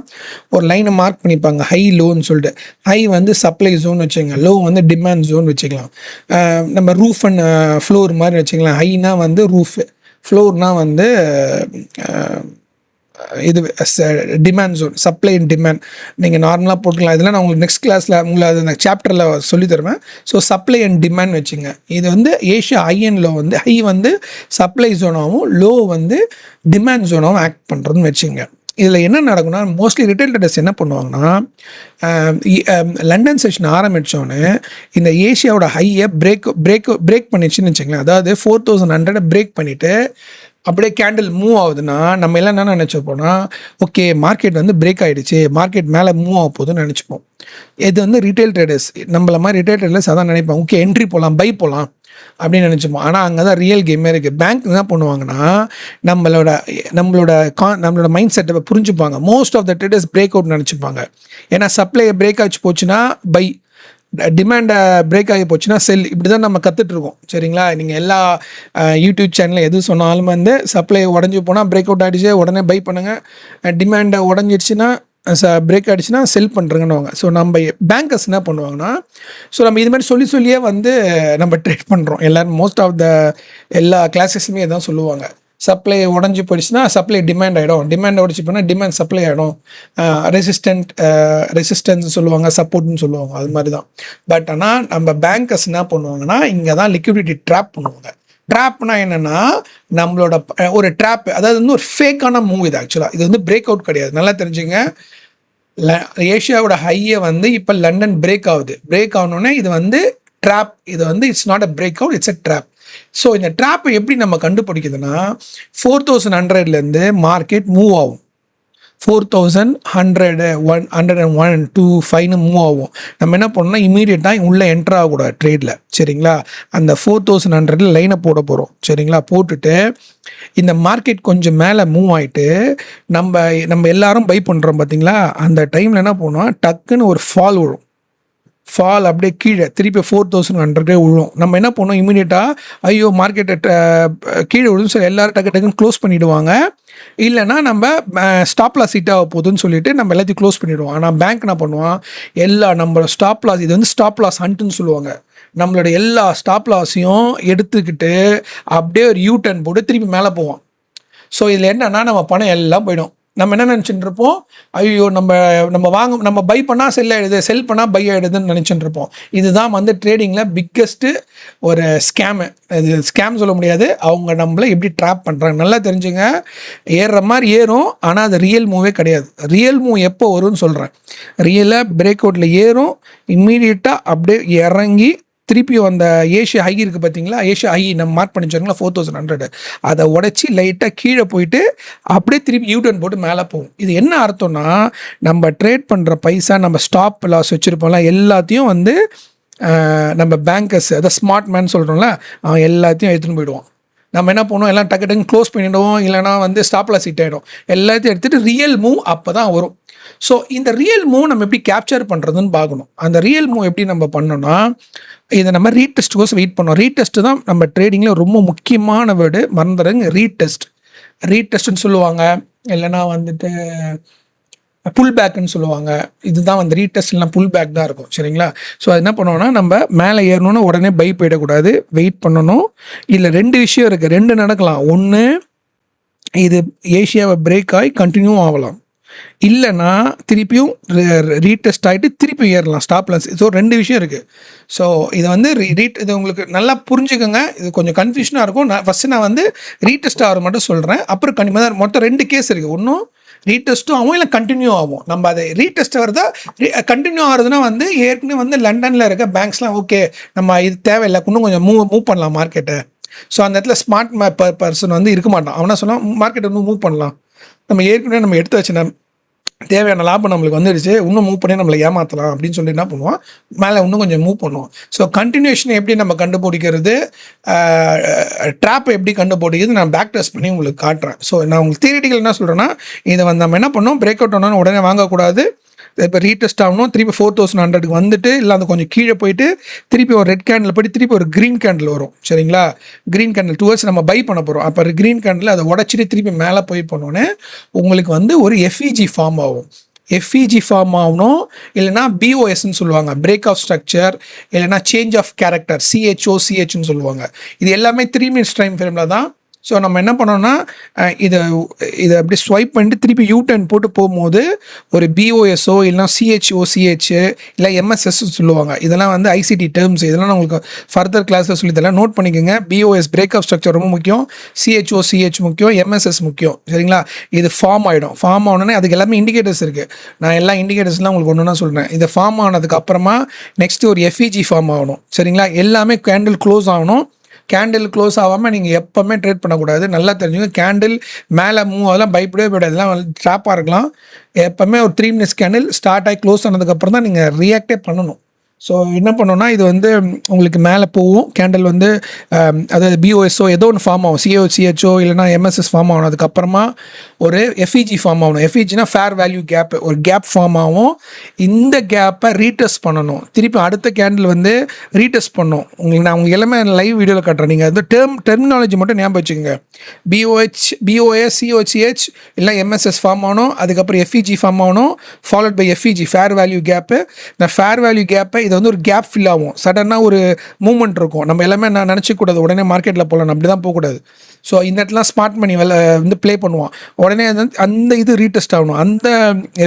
ஒரு லைனை மார்க் பண்ணிப்பாங்க, ஹை லோன்னு சொல்லிட்டு. ஹை வந்து சப்ளை ஜோன் வச்சுக்கலாம், லோ வந்து டிமாண்ட் ஜோன் வச்சுக்கலாம். நம்ம ரூஃப் அண்ட் ஃப்ளோர் மாதிரி வச்சுக்கலாம். ஹைனா வந்து ரூஃபு, ஃப்ளோர்னால் வந்து இது demand zone, supply and demand. நீங்கள் நார்மலாக போட்டுக்கலாம். இதெல்லாம் நான் உங்களுக்கு நெக்ஸ்ட் கிளாஸில் உங்களை அது நான் சாப்டரில் சொல்லி தருவேன். ஸோ சப்ளை அண்ட் டிமாண்ட் வச்சுங்க. இது வந்து ஏஷியா ஹை அண்ட் லோ வந்து ஹை வந்து சப்ளை ஜோனாகவும் லோ வந்து டிமாண்ட் ஜோனாகவும் ஆக்ட் பண்ணுறதுன்னு வச்சுங்க. இதில் என்ன நடக்கும்னா மோஸ்ட்லி ரிட்டைல் ட்ரேடர்ஸ் என்ன பண்ணுவாங்கன்னா லண்டன் செஷன் ஆரம்பித்தோன்னே இந்த ஏஷியாவோட ஹையை பிரேக் பண்ணிடுச்சுன்னு வச்சுங்களேன். அதாவது 4100 பிரேக் பண்ணிவிட்டு அப்படியே கேண்டில் மூவ் ஆகுதுன்னா நம்ம எல்லாம் என்ன நினச்சிப்போம்னா, ஓகே மார்க்கெட் வந்து பிரேக் ஆகிடுச்சு, மார்க்கெட் மேலே மூவ் ஆக போகுதுன்னு நினச்சிப்போம். இது வந்து ரிட்டைல் ட்ரேடர்ஸ், நம்மள மாதிரி ரிட்டைல் ட்ரேடர்ஸ் அதான் நினைப்போம், ஓகே என்ட்ரி போகலாம், பை போகலாம் அப்படின்னு நினச்சிப்போம். ஆனால் அங்கே தான் ரியல் கேமே இருக்குது. பேங்க் என்ன பண்ணுவாங்கன்னா நம்மளோட மைண்ட் செட்டை புரிஞ்சுப்பாங்க. Most of the traders break out நினச்சிப்பாங்க. ஏன்னா சப்ளை பிரேக் ஆச்சு போச்சுன்னா பை, டிமாண்டை பிரேக் ஆகி போச்சுன்னா செல். இப்படி தான் நம்ம கற்றுட்ருக்கோம். சரிங்களா? நீங்கள் எல்லா யூடியூப் சேனலில் எது சொன்னாலும் வந்து சப்ளை உடஞ்சி போனால் பிரேக் அவுட் ஆகிடுச்சு உடனே பை பண்ணுங்கள், டிமாண்டை உடஞ்சிடுச்சுன்னா பிரேக் ஆகிடுச்சுன்னா செல் பண்ணுறங்கன்னுவாங்க. ஸோ நம்ம பேங்கர்ஸ் என்ன பண்ணுவாங்கன்னா, ஸோ நம்ம இது மாதிரி சொல்லியே வந்து நம்ம ட்ரேட் பண்ணுறோம். எல்லோரும் மோஸ்ட் ஆஃப் த எல்லா கிளாஸஸுமே இதான் சொல்லுவாங்க. சப்ளை உடஞ்சி போயிடுச்சுன்னா சப்ளை டிமாண்ட் ஆகிடும், டிமாண்ட் உடச்சி போனால் டிமாண்ட் சப்ளை ஆகிடும், ரெசிஸ்டன்ஸ் சொல்லுவாங்க, சப்போர்ட்னு சொல்லுவாங்க. அது மாதிரி தான். பட் ஆனால் நம்ம பேங்கர்ஸ் என்ன பண்ணுவாங்கன்னா இங்கே தான் லிக்விடிட்டி ட்ராப் பண்ணுவாங்க. ட்ராப்னா என்னென்னா நம்மளோட ஒரு ட்ராப், அதாவது வந்து ஒரு ஃபேக்கான மூவ். இது ஆக்சுவலாக இது வந்து பிரேக் அவுட் கிடையாது. நல்லா தெரிஞ்சுங்க. ஏஷியாவோட ஹையை வந்து இப்போ லண்டன் பிரேக் ஆகுது. பிரேக் ஆகணுன்னே இது வந்து ட்ராப். இது வந்து it's not a break out, it's a drop. So இந்த ட்ராப்பை எப்படி நம்ம கண்டுபிடிக்குதுன்னா 4100லேருந்து மார்க்கெட் மூவ் ஆகும். 4100, 101, 2, 5ன்னு மூவ் ஆகும். நம்ம என்ன பண்ணோம்னா இமீடியட்டாக உள்ளே என்ட்ரு ஆகக்கூடாது ட்ரேடில். சரிங்களா? அந்த 4100 லைனை போட போகிறோம். சரிங்களா? போட்டுட்டு இந்த மார்க்கெட் கொஞ்சம் மேலே மூவ் ஆகிட்டு நம்ம எல்லாரும் பை பண்ணுறோம் பார்த்தீங்களா? அந்த டைமில் என்ன பண்ணுவோம், டக்குன்னு ஒரு ஃபால் விழும். ஃபால் அப்படியே கீழே திருப்பி 4100 விழும். நம்ம என்ன பண்ணோம், இமீடியட்டாக ஐயோ மார்க்கெட்டை கீழே விழுந்து சொல்லி எல்லோரும் டக்குன்னு க்ளோஸ் பண்ணிவிடுவாங்க. இல்லைனா நம்ம ஸ்டாப் லாஸ் ஹிட் ஆக போகுதுன்னு சொல்லிட்டு நம்ம எல்லாத்தையும் க்ளோஸ் பண்ணிவிடுவோம். ஆனால் பேங்க் என்ன பண்ணுவான், நம்ம ஸ்டாப் லாஸ், இது வந்து ஸ்டாப் லாஸ் ஹண்ட்டுன்னு சொல்லுவாங்க. நம்மளோட எல்லா ஸ்டாப் லாஸையும் எடுத்துக்கிட்டு அப்படியே ஒரு யூ டர்ன் போட்டு திருப்பி மேலே போவோம். ஸோ இதில் என்னென்னா நம்ம பணம் எல்லாம் போயிடும். நம்ம என்ன நினச்சிட்டு இருப்போம், ஐயோ நம்ம பை பண்ணால் செல் ஆகிடுது, செல் பண்ணால் பை ஆகிடுதுன்னு நினச்சிட்டு இருப்போம். இதுதான் வந்து ட்ரேடிங்கில் பிக்கஸ்ட்டு ஒரு ஸ்கேமு. இது ஸ்கேம் சொல்ல முடியாது, அவங்க நம்மளை எப்படி ட்ராப் பண்ணுறாங்க நல்லா தெரிஞ்சுங்க. ஏறுற மாதிரி ஏறும், ஆனால் அது ரியல் மூவே கிடையாது. ரியல் மூவ் எப்போ வரும்னு சொல்கிறேன். ரியலாக பிரேக் அவுட்டில் ஏறும், இம்மீடியட்டாக அப்படியே இறங்கி திருப்பியும் அந்த ஏஷியா ஹை இருக்குது பார்த்தீங்களா, ஏஷியா ஹை நம்ம மார்க் பண்ணி வச்சுருங்களா 4100, அதை உடச்சி லைட்டாக கீழே போயிட்டு அப்படியே திருப்பி யூடர்ன் போட்டு மேலே போகும். இது என்ன அர்த்தம்னா, நம்ம ட்ரேட் பண்ணுற பைசா, நம்ம ஸ்டாப் லாஸ் வச்சுருப்போம்ல, எல்லாத்தையும் வந்து நம்ம பேங்கர்ஸ், அதாவது ஸ்மார்ட் மேன் சொல்கிறோம்ல, அவன் எல்லாத்தையும் எடுத்துகிட்டு போயிடுவான். நம்ம என்ன பண்ணுவோம், எல்லாம் டக்கு டக்குன்னு க்ளோஸ் பண்ணிவிடுவோம், இல்லைனா வந்து ஸ்டாப் லாஸ் ஹிட் ஆகிடும். எல்லாத்தையும் எடுத்துகிட்டு ரியல் மூவ் அப்போ தான் வரும். ஸோ இந்த ரியல் மூவ் நம்ம எப்படி கேப்சர் பண்ணுறதுன்னு பார்க்கணும். அந்த ரியல் மூவ் எப்படி நம்ம பண்ணோன்னா, இதை நம்ம ரீடெஸ்ட்டுக்கோஸ் வெயிட் பண்ணோம். ரீடெஸ்ட்டு தான் நம்ம ட்ரேடிங்கில் ரொம்ப முக்கியமான வேர்டு, மறந்துடுங்க. ரீடெஸ்ட்னு சொல்லுவாங்க, இல்லைனா வந்துட்டு புல் பேக்குன்னு சொல்லுவாங்க. இதுதான் வந்து ரீடெஸ்ட் இல்லைனா புல் பேக் தான் இருக்கும், சரிங்களா? ஸோ அது என்ன பண்ணுவோன்னா, நம்ம மேலே ஏறணுன்னு உடனே பை போயிடக்கூடாது, வெயிட் பண்ணணும். இதில் 2 விஷயம் இருக்குது, 2 நடக்கலாம். ஒன்று, இது ஏஷியாவை பிரேக் ஆகி கண்டினியூ ஆகலாம், இல்லைனா திருப்பியும் ரீடெஸ்ட் ஆகிட்டு திருப்பி ஏறலாம் ஸ்டாப் லாஸ். ஸோ 2 விஷயம் இருக்குது. ஸோ இதை வந்து இது உங்களுக்கு நல்லா புரிஞ்சுக்கோங்க. இது கொஞ்சம் கன்ஃபியூஷனாக இருக்கும். நான் வந்து ரீடெஸ்ட் ஆகிற மட்டும் சொல்கிறேன். அப்புறம் கண்டிப்பாக தான் மொத்தம் 2 கேஸ் இருக்குது. ஒன்றும் ரீடெஸ்ட்டும் ஆகும், இல்லை கண்டினியூ ஆகும். நம்ம அதை ரீடெஸ்ட் ஆகிறதா கண்டினியூ ஆகிறதுனா வந்து ஏற்கனவே வந்து லண்டனில் இருக்க பேங்க்ஸ்லாம் ஓகே, நம்ம இது தேவையில்லை, இன்னும் கொஞ்சம் மூவ் பண்ணலாம் மார்க்கெட்டை. ஸோ அந்த இடத்துல ஸ்மார்ட் பர்சன் வந்து இருக்க மாட்டான். அவனா சொன்னால் மார்க்கெட்டை இன்னும் மூவ் பண்ணலாம், நம்ம ஏற்கனவே நம்ம எடுத்து வச்சு தேவையான லாபம் நம்மளுக்கு வந்துடுச்சு, இன்னும் மூவ் பண்ணி நம்மளை ஏமாற்றலாம் அப்படின்னு சொல்லி என்ன பண்ணுவோம், மேலே இன்னும் கொஞ்சம் மூவ் பண்ணுவோம். ஸோ கண்டினியூஷன் எப்படி நம்ம கண்டுபிடிக்கிறது, ட்ராப்பை எப்படி கண்டுபிடிக்கிறது, நான் பேக் டெஸ்ட் பண்ணி உங்களுக்கு காட்டுறேன். ஸோ நான் உங்களுக்கு தியரிட்டிக்கல் என்ன சொல்கிறேன்னா, இதை வந்து நம்ம என்ன பண்ணோம், பிரேக் அவுட் ஆனோன்னு உடனே வாங்கக்கூடாது. இப்போ ரீடெஸ்ட் ஆகணும், திருப்பி 4100க்கு வந்துட்டு, இல்லை அந்த கொஞ்சம் கீழே போயிட்டு திருப்பி ஒரு ரெட் கேண்டில் போய்ட்டு திருப்பி ஒரு க்ரீன் கேண்டில் வரும், சரிங்களா? க்ரீன் கேண்டில் டுவர்ட்ஸ் நம்ம பை பண்ண போகிறோம். அப்போ க்ரீன் கேண்டில் அதை உடச்சிட்டு திருப்பி மேலே போய் பண்ணோன்னே உங்களுக்கு வந்து ஒரு எஃப்இஜி ஃபார்ம் ஆகும். எஃப்இஜி ஃபார்ம் ஆகணும், இல்லைனா பிஓஎஸ்ன்னு சொல்லுவாங்க, பிரேக் ஆஃப் ஸ்ட்ரக்சர், இல்லைனா சேஞ்ச் ஆஃப் கேரக்டர், சிஹெச்னு சொல்லுவாங்க. இது எல்லாமே 3 minutes டைம் ஃப்ரேமில் தான். ஸோ நம்ம என்ன பண்ணோன்னா, இதை அப்படி ஸ்வைப் பண்ணிட்டு திருப்பி யூடர்ன் போட்டு போகும்போது ஒரு பிஓஎஸ்ஓ இல்லைனா சிஹெச் இல்லை எம்எஸ்எஸ் சொல்லுவாங்க. இதெல்லாம் வந்து ஐசிடி டேர்ம்ஸ். இதெல்லாம் நான் உங்களுக்கு ஃபர்தர் கிளாஸில் சொல்லி தரேன், நோட் பண்ணிக்கோங்க. பிஓஎஸ் பிரேக் ஆஃப் ஸ்ட்ரக்சர் ரொம்ப முக்கியம், சிஹெச் முக்கியம், எம்எஸ்எஸ் முக்கியம், சரிங்களா? இது ஃபார்ம் ஆனோடனே அதுக்கு எல்லாமே இண்டிகேட்டர்ஸ் இருக்குது. நான் எல்லா இண்டிகேட்டர்ஸ்லாம் உங்களுக்கு ஒன்று நான் சொல்கிறேன். இதை ஃபார்ம் ஆனதுக்கு அப்புறமா நெக்ஸ்ட்டு ஒரு எஃப்இஜி ஃபார்ம் ஆகணும், சரிங்களா? எல்லாமே கேண்டில் க்ளோஸ் ஆகணும். கேண்டில் க்ளோஸ் ஆகாமல் நீங்கள் எப்போவுமே ட்ரேட் பண்ணக்கூடாது. நல்லா தெரிஞ்சுங்க, கேண்டில் மேலே மூவ் அதெல்லாம் பயப்படவே போய்டாது, இதெல்லாம் ட்ராப்பாக இருக்கலாம். எப்போவுமே ஒரு 3 minutes கேண்டில் ஸ்டார்ட் ஆகி க்ளோஸ் ஆனதுக்கப்புறம் தான் நீங்கள் ரியாக்டே பண்ணணும். ஸோ என்ன பண்ணோன்னா, இது வந்து உங்களுக்கு மேலே போகும் கேண்டில் வந்து, அதாவது பிஓஎஸ்ஓ ஏதோ ஒன்று ஃபார்ம் ஆகும், சிஹெச்ஓ இல்லைனா எம்எஸ்எஸ் ஃபார்ம் ஆகணும். அதுக்கப்புறமா ஒரு எஃப்இஜி ஃபார்ம் ஆகணும். எஃப்இஜினா ஃபேர் வேல்யூ கேப், ஒரு கேப் ஃபார்ம் ஆகும். இந்த கேப்பை ரீடெஸ்ட் பண்ணணும். திருப்பி அடுத்த கேண்டில் வந்து ரீடெஸ்ட் பண்ணணும். நான் உங்களுக்கு எல்லாமே லைவ் வீடியோவில் காட்டுறேன். நீங்கள் வந்து டெர்மினாலஜி மட்டும் ஞாபகம் வச்சுக்கோங்க. பிஓஎஸ் சிஹெச் இல்லை எம்எஸ்எஸ் ஃபார்ம் ஆகணும், அதுக்கப்புறம் எஃப்இஜி ஃபார்ம் ஆகணும், followed by FVG fair value gap. இந்த ஃபேர் வேல்யூ கேப்பை இது வந்து ஒரு கேப் ஃபில் ஆகும், சடனாக ஒரு மூவ்மெண்ட் இருக்கும். நம்ம எல்லாமே நான் நினச்சிக்கூடாது உடனே மார்க்கெட்டில் போகலாம், அப்படி தான் போகக்கூடாது. ஸோ இந்த இடத்துல ஸ்மார்ட் மணி வந்து ப்ளே பண்ணுவான். உடனே அந்த இது ரீடெஸ்ட் ஆகணும், அந்த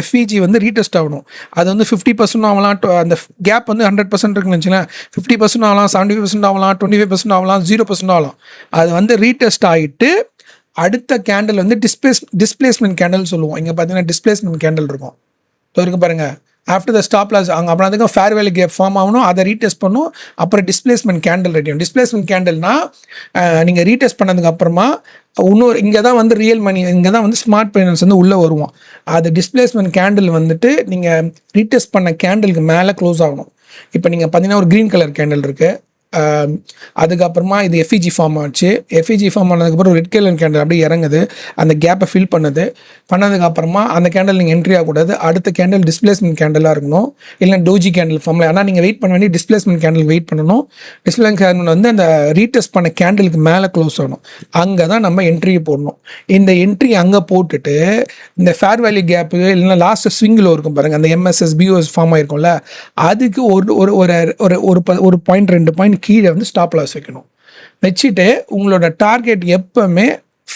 எஃப்இஜி வந்து ரீடெஸ்ட் ஆகணும். அது வந்து 50% ஆகலாம், அந்த கேப் வந்து 100% இருக்குன்னு வச்சுக்கலாம், 50% ஆகலாம், 75% ஆகலாம், 25% ஆகலாம், 0% ஆகலாம். அது வந்து ரீடெஸ்ட் ஆகிட்டு அடுத்த கேண்டில் வந்து டிஸ்பிளேஸ்மெண்ட் கேண்டில் சொல்லுவோம். இங்கே பார்த்தீங்கன்னா டிஸ்பிளேஸ்மெண்ட் கேண்டில் இருக்கும், இருக்கு பாருங்கள். ஆஃப்டர் த ஸ்டாப் லாஸ் அங்கே அப்புறம் அதுக்கு ஃபேர் வேல்யூ கேப் ஃபார்ம் ஆகணும், அதை ரீடெஸ்ட் பண்ணணும். அப்புறம் டிஸ்பிளேஸ்மெண்ட் கேண்டில் ரெடி ஆகும். டிஸ்பிளேஸ்மெண்ட் கேண்டில்னா நீங்கள் ரீடெஸ்ட் பண்ணதுக்கு அப்புறமா இன்னொரு இங்கே தான் வந்து ரியல் மணி, இங்கே தான் வந்து ஸ்மார்ட் ஃபைனான்ஸ் வந்து உள்ளே வருவோம். அது டிஸ்பிளேஸ்மெண்ட் கேண்டில் வந்துட்டு நீங்கள் ரீடெஸ்ட் பண்ண கேண்டிலுக்கு மேலே க்ளோஸ் ஆகணும். இப்போ நீங்கள் பார்த்தீங்கன்னா ஒரு க்ரீன் கலர் கேண்டில் இருக்குது, அதுக்கப்புறமா இது எஃப்இஜி ஃபார்ம் ஆச்சு. எஃப்இஜி ஃபார்ம் ஆனதுக்கப்புறம் ஒரு ரெட் கலர் கேண்டில் அப்படியே இறங்குது, அந்த கேப்பை ஃபில் பண்ணதுக்கப்புறமா அந்த கேண்டில் நீங்கள் என்ட்ரி ஆகக்கூடாது. அடுத்த கேண்டில் டிஸ்பிளேஸ்மெண்ட் கேண்டிலாக இருக்கணும், இல்லை டோஜி கேண்டில் ஃபார்மில். ஆனால் நீங்கள் வெயிட் பண்ண வேண்டிய டிஸ்பிளேஸ்மெண்ட் கேண்டில் வெயிட் பண்ணணும். டிஸ்பிளேஸ்மெண்ட் கேண்டில் வந்து அந்த ரீடெஸ்ட் பண்ண கேண்டிலுக்கு மேலே க்ளோஸ் ஆகணும். அங்கே தான் நம்ம என்ட்ரி போடணும். இந்த என்ட்ரி அங்கே போட்டுட்டு இந்த ஃபேர் வேல்யூ கேப்பு இல்லைன்னா லாஸ்ட் ஸ்விங்கில் இருக்கும் பாருங்கள், அந்த எம்எஸ்எஸ் பிஓஎஸ் ஃபார்ம் ஆகிருக்கும்ல, அதுக்கு ஒரு பாயிண்ட் 2 பாயிண்ட் கீழே வந்து ஸ்டாப் லாஸ் வைக்கணும். வச்சுட்டு உங்களோட டார்கெட் எப்பவுமே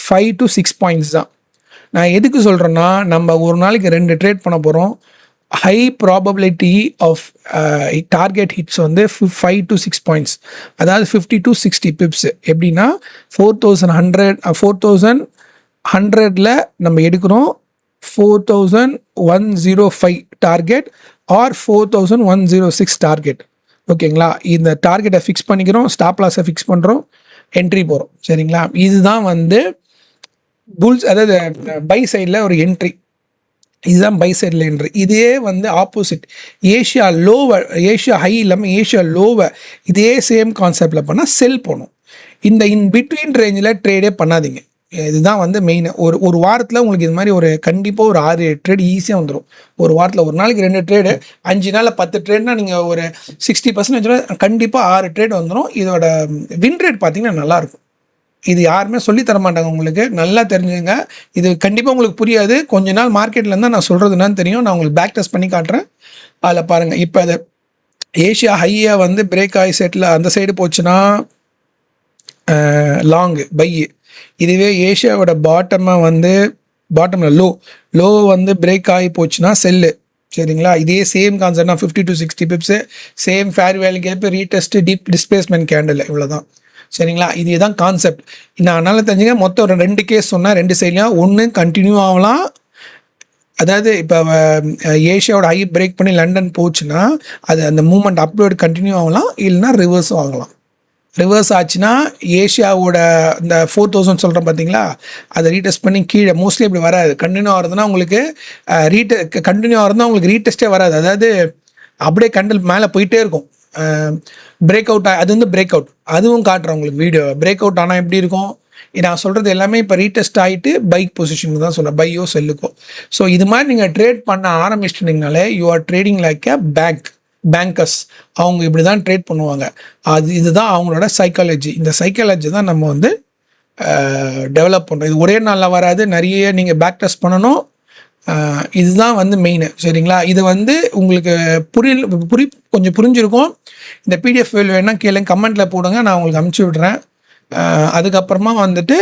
5 to 6 பாயிண்ட்ஸ் தான். நான் எதுக்கு சொல்கிறேன்னா, நம்ம ஒரு நாளைக்கு 2 ட்ரேட் பண்ண போகிறோம். High probability of target hits வந்து 5 to 6 பாயிண்ட்ஸ், அதாவது 50 to 60 பிப்ஸ். எப்படின்னா 4100ல் நம்ம எடுக்கிறோம் 4105 டார்கெட் ஆர் 4106 டார்கெட். ஓகேங்களா? இந்த டார்கெட்டை ஃபிக்ஸ் பண்ணிக்கிறோம், ஸ்டாப் லாஸை ஃபிக்ஸ் பண்ணுறோம், என்ட்ரி போகிறோம். சரிங்களா? இதுதான் வந்து புல்ஸ், அதாவது பை சைடில் ஒரு என்ட்ரி. இதுதான் பை சைடில் என்ட்ரி. இதே வந்து ஆப்போசிட் ஏஷியா லோவை, ஏஷியா ஹை இல்லாமல் ஏஷியா லோவை இதே சேம் கான்செப்டில் பண்ணால் செல் போகணும். இந்த இன் பிட்வீன் ரேஞ்சில் ட்ரேடே பண்ணாதீங்க. இதுதான் வந்து மெயின். ஒரு வாரத்தில் உங்களுக்கு இது மாதிரி ஒரு கண்டிப்பாக ஒரு 6-7 ட்ரேட் ஈஸியாக வந்துடும். ஒரு வாரத்தில் ஒரு நாளைக்கு 2 ட்ரேடு, 5 நாளில் 10 ட்ரேட்னா நீங்கள் ஒரு 60% கண்டிப்பாக 6 ட்ரேட் வந்துடும். இதோட வின் ரேட் பார்த்தீங்கன்னா நல்லாயிருக்கும். இது யாருமே சொல்லித்தர மாட்டாங்க உங்களுக்கு, நல்லா தெரிஞ்சுங்க. இது கண்டிப்பாக உங்களுக்கு புரியாது. கொஞ்ச நாள் மார்க்கெட்டில் இருந்தால் நான் சொல்கிறது என்னன்னு தெரியும். நான் உங்களுக்கு பேக் டெஸ்ட் பண்ணி காட்டுறேன். அதில் பாருங்கள். இப்போ அது ஏஷியா ஹையாக வந்து பிரேக் ஆகி செட்டில் அந்த சைடு போச்சுன்னா லாங்கு பை. இதுவே ஏஷியாவோட பாட்டமாக வந்து பாட்டமில் லோ வந்து பிரேக் ஆகி போச்சுன்னா செல்லு. சரிங்களா? இதே சேம் கான்செப்ட் தான். 50 to 60 pips, same fair value gap, retest, deep displacement candle, இவ்வளோதான். சரிங்களா? இதுதான் கான்செப்ட். நான் அதனால் தெரிஞ்சுங்க. மொத்தம் ஒரு 2 கேஸ் சொன்னால் 2 சைட்லையும் ஒன்று கண்டினியூ ஆகலாம். அதாவது இப்போ ஏஷியாவோட ஹை பிரேக் பண்ணி லண்டன் போச்சுன்னா அது அந்த மூமெண்ட் அப்லோடு கண்டினியூ ஆகலாம், இல்லைனா ரிவர்ஸும் ஆகலாம். ரிவர்ஸ் ஆச்சுன்னா ஏஷியாவோட இந்த 4000 சொல்கிறேன் பார்த்தீங்களா, அதை ரீடெஸ்ட் பண்ணி கீழே மோஸ்ட்லி இப்படி வராது. கண்டினியூ ஆகிறதுனா உங்களுக்கு கண்டினியூ ஆகிறதுனா உங்களுக்கு ரீடெஸ்ட்டே வராது. அதாவது அப்படியே கண்டில் மேலே போயிட்டே இருக்கும். பிரேக் அவுட், அது வந்து பிரேக் அவுட், அதுவும் காட்டுறேன் உங்களுக்கு வீடியோ. பிரேக் அவுட் ஆனால் எப்படி இருக்கும், நான் சொல்கிறது எல்லாமே இப்போ ரீடெஸ்ட் ஆகிட்டு பைக் பொசிஷனுக்கு தான் சொல்கிறேன், பையோ செல்லுக்கோ. ஸோ இது மாதிரி நீங்கள் ட்ரேட் பண்ண ஆரம்பிச்சிட்டிங்கனாலே you are trading like a bankers. அவங்க இப்படி தான் ட்ரேட் பண்ணுவாங்க. இதுதான் அவங்களோட சைக்காலஜி. இந்த சைக்காலஜி தான் நம்ம வந்து டெவலப் பண்ணுறோம். இது ஒரே நாளில் வராது, நிறைய நீங்கள் பேக் டெஸ்ட் பண்ணணும். இதுதான் வந்து மெயின். சரிங்களா? இது வந்து உங்களுக்கு கொஞ்சம் புரிஞ்சிருக்கும். இந்த பிடிஎஃப் ஃபைல் வேணால் கேளுங்க, கமெண்ட்டில் போடுங்க, நான் உங்களுக்கு அனுப்பிச்சி விட்றேன். அதுக்கப்புறமா வந்துட்டு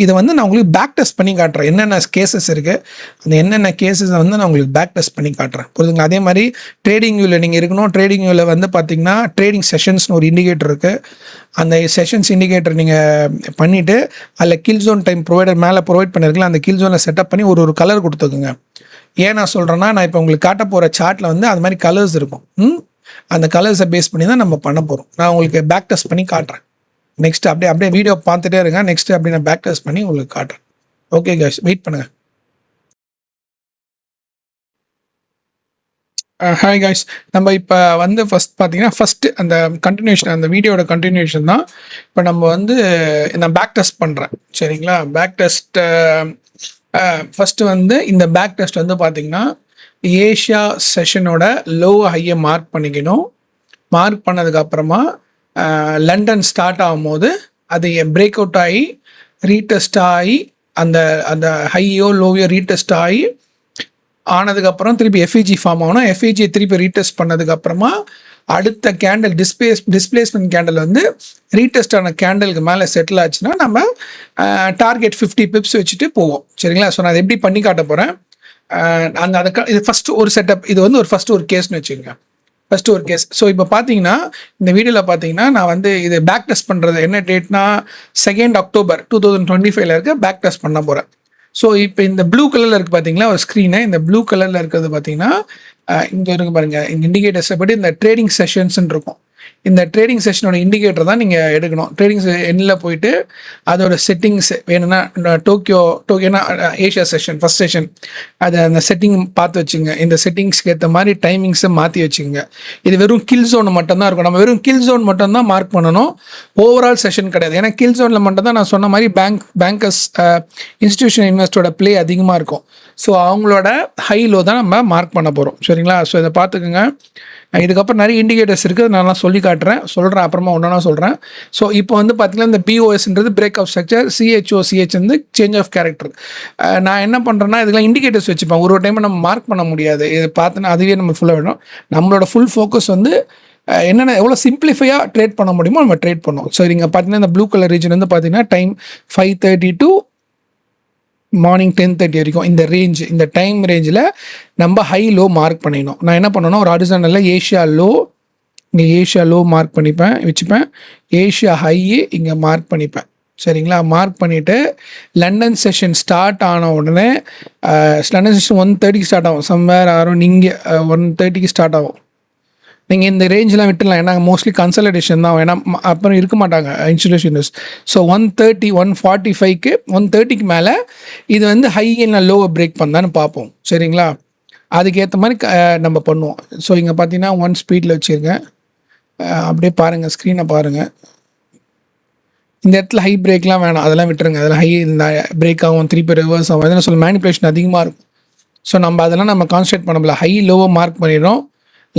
இதை வந்து நான் உங்களுக்கு பேக் டெஸ்ட் பண்ணி காட்டுறேன். என்னென்ன கேசஸ் இருக்குது, அந்த என்னென்ன கேசஸை வந்து நான் உங்களுக்கு பேக் டெஸ்ட் பண்ணி காட்டுறேன். புரியுதுங்களா? அதே மாதிரி ட்ரேடிங் வியூவில் நீங்கள் இருக்கணும். ட்ரேடிங் வியூவில் வந்து பார்த்தீங்கன்னா ட்ரேடிங் செஷன்ஸ்னு ஒரு இண்டிகேட்டர் இருக்குது. அந்த செஷன்ஸ் இண்டிகேட்டர் நீங்கள் பண்ணிவிட்டு அதில் கில் ஜோன் டைம் மேலே ப்ரொவைட் பண்ணியிருக்கலாம். அந்த கில் ஜோனை செட்டப் பண்ணி ஒரு கலர் கொடுத்துக்குங்க. ஏன் நான் சொல்கிறேன்னா, நான் இப்போ உங்களுக்கு காட்ட போகிற சார்ட்டில் வந்து அது மாதிரி கலர்ஸ் இருக்கும். அந்த கலர்ஸை பேஸ் பண்ணி தான் நம்ம பண்ண போகிறோம். நான் உங்களுக்கு பேக் டெஸ்ட் பண்ணி காட்டுறேன். நெக்ஸ்ட் அப்படியே வீடியோ பார்த்துட்டே இருங்க. நெக்ஸ்ட் அப்படி நான் பேக் டெஸ்ட் பண்ணி உங்களுக்கு காட்டுறேன். ஓகே கைஸ், வெயிட் பண்ணுங்க. ஹாய் கைஸ், நம்ம இப்போ வந்து ஃபஸ்ட்டு அந்த கண்டினியூஷன், அந்த வீடியோட கண்டினியூஷன் தான். இப்போ நம்ம வந்து நான் பேக் டெஸ்ட் பண்ணுறேன். சரிங்களா? பேக் டெஸ்ட் ஃபஸ்ட்டு வந்து இந்த பேக் டெஸ்ட் வந்து பார்த்தீங்கன்னா ஏஷியா செஷனோட லோ ஹையை மார்க் பண்ணிக்கணும். மார்க் பண்ணதுக்கப்புறமா லண்டன் ஸ்டார்ட் ஆகும்போது அது பிரேக் அவுட் ஆகி ரீடெஸ்ட் ஆகி அந்த ஹையோ லோவையோ ரீடெஸ்ட் ஆகி ஆனதுக்கப்புறம் திருப்பி எஃப்இஜி ஃபார்ம் ஆகணும். எஃப்இஜியை திருப்பி ரீடெஸ்ட் பண்ணதுக்கப்புறமா அடுத்த கேண்டில் டிஸ்பிளேஸ்மெண்ட் கேண்டில் வந்து ரீடெஸ்ட் ஆன கேண்டலுக்கு மேலே செட்டில் ஆச்சுன்னா நம்ம டார்கெட் 50 பிப்ஸ் வச்சுட்டு போவோம். சரிங்களா? ஸோ நான் அதை எப்படி பண்ணி காட்ட போகிறேன். இது ஃபஸ்ட்டு ஒரு செட்டப். இது வந்து ஃபஸ்ட்டு ஒரு கேஸ்னு வச்சுக்கோங்க. ஃபஸ்ட்டு ஒரு கேஸ். ஸோ இப்போ பார்த்தீங்கன்னா இந்த வீடியோவில் பார்த்தீங்கன்னா நான் வந்து இது பேக் டெஸ்ட் பண்ணுறது என்ன டேட்னா 2 அக்டோபர் 2025 இருக்க பேக் டெஸ்ட் பண்ண போகிறேன். ஸோ இப்போ இந்த ப்ளூ கலரில் இருக்குது பார்த்தீங்களா ஒரு ஸ்க்ரீனு. இந்த ப்ளூ கலரில் இருக்கிறது பார்த்தீங்கன்னா இங்கே இருக்குது பாருங்கள். இந்த இண்டிகேட்டர்ஸை பற்றி இந்த ட்ரேடிங் செஷன்ஸ்ன்னு இருக்கும். இந்த ட்ரேடிங் செஷனோட இண்டிகேட்டர் தான் நீங்கள் எடுக்கணும். ட்ரேடிங் எண்ணில் போயிட்டு அதோட செட்டிங்ஸ் வேணும்னா டோக்கியோனா ஏஷியா செஷன் ஃபஸ்ட் செஷன் அதை அந்த செட்டிங் பார்த்து வச்சுங்க. இந்த செட்டிங்ஸ்க்கு ஏற்ற மாதிரி டைமிங்ஸை மாற்றி வச்சுக்கோங்க. இது வெறும் கில் ஜோன் மட்டும்தான் இருக்கும். நம்ம வெறும் கில் ஜோன் மட்டும்தான் மார்க் பண்ணணும், ஓவரால் செஷன் கிடையாது. ஏன்னா கில் ஜோனில் மட்டும்தான் நான் சொன்ன மாதிரி பேங்கர்ஸ் இன்ஸ்டிடியூஷன் இன்வெஸ்டரோட ப்ளே அதிகமாக இருக்கும். ஸோ அவங்களோட ஹைலோ தான் நம்ம மார்க் பண்ண போகிறோம். சரிங்களா? ஸோ இதை பார்த்துக்குங்க. இதுக்கப்புறம் நிறைய இண்டிகேட்டர்ஸ் இருக்குது, நான் சொல்லி காட்டுறேன், அப்புறமா ஒன்றா சொல்கிறேன். ஸோ இப்போ வந்து பார்த்தீங்கன்னா இந்த பிஓஎஸ்ன்றது பிரேக் ஆஃப் ஸ்ட்ரக்சர், சிஹெச் வந்து சேஞ்ச் ஆஃப் கேரக்டர். நான் என்ன பண்ணுறேன்னா இதெல்லாம் இண்டிகேட்டர்ஸ் வச்சுப்பேன். ஒரு டைம் நம்ம மார்க் பண்ண முடியாது. இது பார்த்தோன்னா அதுவே நம்ம ஃபுல்லாக வேணும். நம்மளோட ஃபுல் ஃபோக்கஸ் வந்து என்னென்ன எவ்வளோ சிம்பிளிஃபையாக ட்ரேட் பண்ண முடியுமோ நம்ம ட்ரேட் பண்ணுவோம். ஸோ இங்கே பார்த்தீங்கன்னா இந்த ப்ளூ கலர் ரீஜன் வந்து பார்த்தீங்கன்னா டைம் 5:30 to மார்னிங் 10:30 வரைக்கும் இந்த ரேஞ்ச், இந்த டைம் ரேஞ்சில் நம்ம ஹை லோ மார்க் பண்ணிடணும். நான் என்ன பண்ணணும், ஒரு ஹாரிசான்டலில் ஏஷியா லோ, இங்கே ஏஷியா லோ மார்க் வச்சுப்பேன். ஏஷியா ஹை இங்கே மார்க் பண்ணிப்பேன். சரிங்களா? மார்க் பண்ணிவிட்டு லண்டன் செஷன் ஸ்டார்ட் ஆன உடனே லண்டன் செஷன் 1:30 ஸ்டார்ட் ஆகும். சம்வேர் அரௌண்ட் இங்கே 1:30 ஸ்டார்ட் ஆகும். நீங்கள் இந்த ரேஞ்செலாம் விட்டுடலாம், ஏன்னா மோஸ்ட்லி கன்சல்டேஷன் தான், ஏன்னா அப்புறம் இருக்க மாட்டாங்க இன்ஸ்டிடியூஷன்ஸ். ஸோ 1:30 1:45 1:30 மேலே இது வந்து ஹை என்ன லோவை பிரேக் பண்ணான்னு பார்ப்போம். சரிங்களா? அதுக்கேற்ற மாதிரி நம்ம பண்ணுவோம். ஸோ இங்கே பார்த்தீங்கன்னா 1 ஸ்பீடில் வச்சுருக்கேன். அப்படியே பாருங்கள், ஸ்க்ரீனை பாருங்கள். இந்த இடத்துல ஹை பிரேக்லாம் வேணாம், அதெல்லாம் விட்டுருங்க. அதெல்லாம் ஹை இந்த பிரேக் ஆகும், திருப்பி ரிவர்ஸ் ஆகும், அதெல்லாம் சொல்ல மேனிப்புலேஷன் அதிகமாக இருக்கும். ஸோ அதெல்லாம் நம்ம கான்சன்ட்ரேட் பண்ண முடியல. ஹை லோவை மார்க் பண்ணிடுறோம்.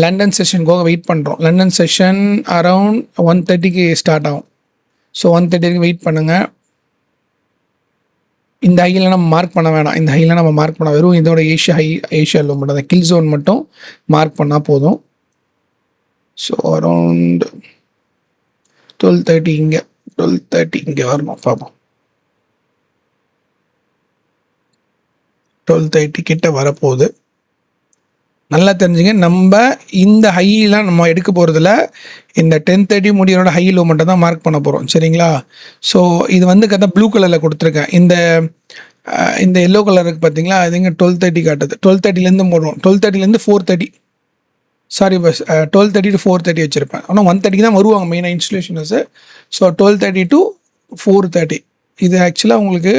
லண்டன் செஷனுக்காக வெயிட் பண்ணுறோம். லண்டன் செஷன் அரவுண்ட் 1:30 ஸ்டார்ட் ஆகும். ஸோ 1:30 வெயிட் பண்ணுங்கள். இந்த ஹையில் நம்ம மார்க் பண்ண வேணாம், இந்த ஹையில் நம்ம மார்க் பண்ண வெறும் இதோட ஏஷியா லோ மட்டும் தான், கில் ஜோன் மட்டும் மார்க் பண்ணால் போதும். ஸோ அரவுண்ட் 12:30 இங்கே வரணும், பார்ப்போம். 12:30 கிட்ட வரப்போகுது. நல்லா தெரிஞ்சுங்க, நம்ம இந்த ஹையெலாம் நம்ம எடுக்க போகிறதுல இந்த 10:30 முடியோட ஹை லோ மட்டும் தான் மார்க் பண்ண போகிறோம். சரிங்களா? ஸோ இது வந்து ப்ளூ கலரில் கொடுத்துருக்கேன். இந்த எல்லோ கலருக்கு பார்த்தீங்களா, அது இங்கே 12:30 காட்டுது. 12:30லேருந்து போடுவோம். 12:30லேருந்து 4:30, சாரி பஸ் 12:30 to 4:30 வச்சுருப்பேன். ஆனால் 1:30 தான் வருவாங்க மெயினாக இன்ஸ்டியூஷனஸு. ஸோ 12:30 to 4:30 இது ஆக்சுவலாக உங்களுக்கு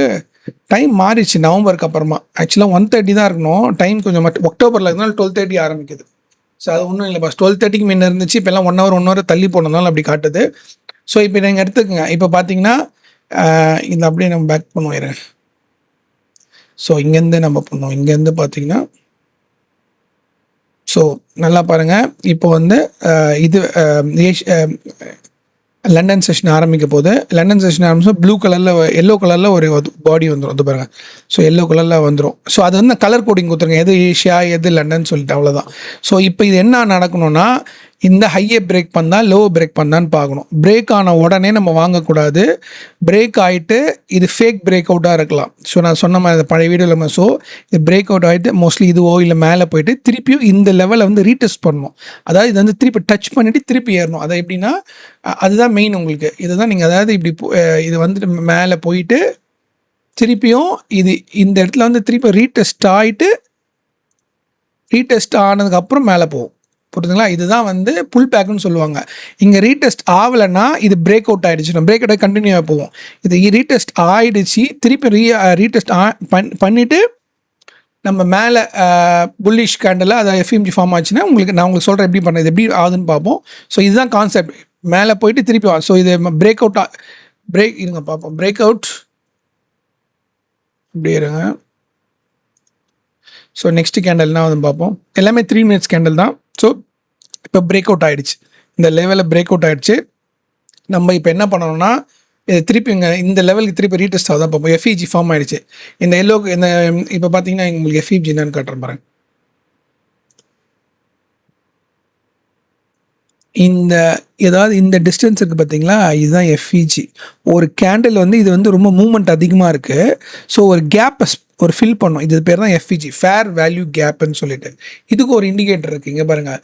டைம் மாறிச்சு நவம்பருக்கு அப்புறமா. ஆக்சுவலாக 1:30 தான் இருக்கணும் டைம், கொஞ்சம் அக்டோபரில் இருந்தாலும் 12:30 ஆரம்பிக்குது. ஸோ அது ஒன்றும் இல்லை பஸ், 12:30 முன்ன இருந்துச்சு, இப்போல்லாம் 1 hour தள்ளி போனதுனால அப்படி காட்டுது. ஸோ இப்போ நீங்கள் எடுத்துக்கோங்க. இப்போ பார்த்தீங்கன்னா இந்த அப்படியே நம்ம பேக் பண்ணுவோம். ஸோ இங்கேருந்து நம்ம பண்ணுவோம். இங்கேருந்து பார்த்தீங்கன்னா ஸோ நல்லா பாருங்கள். இப்போ வந்து இது லண்டன் செஷன் ஆரம்பிக்க போது. லண்டன் செஷன் ஆரம்பிச்சா ப்ளூ கலரில் எல்லோ கலரில் ஒரு பாடி வந்துடும். அது பாருங்கள். ஸோ எல்லோ கலரில் வந்துடும். ஸோ அது வந்து கலர் கோடிங் கொடுத்துருங்க, எது ஏஷியா எது லண்டன் சொல்லிட்டு, அவ்வளோதான். ஸோ இப்போ இது என்ன நடக்கணும்னா, இந்த ஹையை பிரேக் பண்ணால் லோவை பிரேக் பண்ணான்னு பார்க்கணும். பிரேக் ஆன உடனே நம்ம வாங்கக்கூடாது. பிரேக் ஆகிட்டு இது ஃபேக் பிரேக் அவுட்டாக இருக்கலாம். ஸோ நான் சொன்ன மாதிரி பழைய வீடியோவில், ஸோ இது பிரேக் அவுட் ஆகிட்டு மோஸ்ட்லி இதுவோ இல்லை மேலே போயிட்டு திருப்பியும் இந்த லெவலை வந்து ரீடெஸ்ட் பண்ணணும். அதாவது இது வந்து திருப்பி டச் பண்ணிவிட்டு திருப்பி ஏறணும். அது எப்படின்னா, அதுதான் மெயின் உங்களுக்கு. இதுதான் நீங்கள் அதாவது இப்படி இது வந்துட்டு மேலே போயிட்டு திருப்பியும் இந்த இடத்துல வந்து திருப்பி ரீடெஸ்ட் ஆனதுக்கப்புறம் மேலே போகும். புரியுதுங்களா? இதுதான் வந்து புல் பேக்குன்னு சொல்லுவாங்க. இங்கே ரீடெஸ்ட் ஆகலைன்னா இது பிரேக் அவுட் ஆகிடுச்சு, பிரேக் அவுட் ஆகி கண்டினியூவாக போகும். இது ரீடெஸ்ட் ஆகிடுச்சு, திருப்பி ரீடெஸ்ட் பண்ணிவிட்டு நம்ம மேலே புல்லிஷ் கேண்டில் அதை எஃப்எம்ஜி ஃபார்ம் ஆச்சுன்னா நான் உங்களுக்கு சொல்கிறேன் எப்படி பண்ணுறது, எப்படி ஆகுதுன்னு பார்ப்போம். ஸோ இதுதான் கான்செப்ட். மேலே போயிட்டு திருப்பி ஸோ இது பிரேக் அவுட் இருங்க பார்ப்போம். பிரேக் அவுட் இப்படி இருங்க. ஸோ நெக்ஸ்ட் கேண்டல்னா வந்து பார்ப்போம். எல்லாமே 3 minutes கேண்டில் தான். ஸோ இப்போ பிரேக் அவுட் ஆகிடுச்சு, இந்த லெவலில் பிரேக் அவுட் ஆகிடுச்சு. நம்ம இப்போ என்ன பண்ணணும்னா, இது திருப்பி இந்த லெவலுக்கு திருப்பி ரீடெஸ்ட் ஆகுதான் பார்ப்போம். எஃப்இஜி ஃபார்ம் ஆகிடுச்சு. இந்த எல்லோக்கு இந்த இப்போ பார்த்தீங்கன்னா உங்களுக்கு எஃப்இஜி என்னன்னு காட்டுறேன் பாருங்க. இந்த டிஸ்டன்ஸ் இருக்குது பார்த்தீங்களா, இதுதான் எஃப்இஜி. ஒரு கேண்டில் வந்து இது வந்து ரொம்ப மூவ்மெண்ட் அதிகமாக இருக்குது. ஸோ ஒரு கேப்பை ஒரு ஃபில் பண்ணும். இது பேர் தான் எஃப்இஜி, ஃபேர் வேல்யூ கேப்னு சொல்லிட்டு. இதுக்கு ஒரு இண்டிகேட்டர் இருக்குது. இங்கே பாருங்கள்,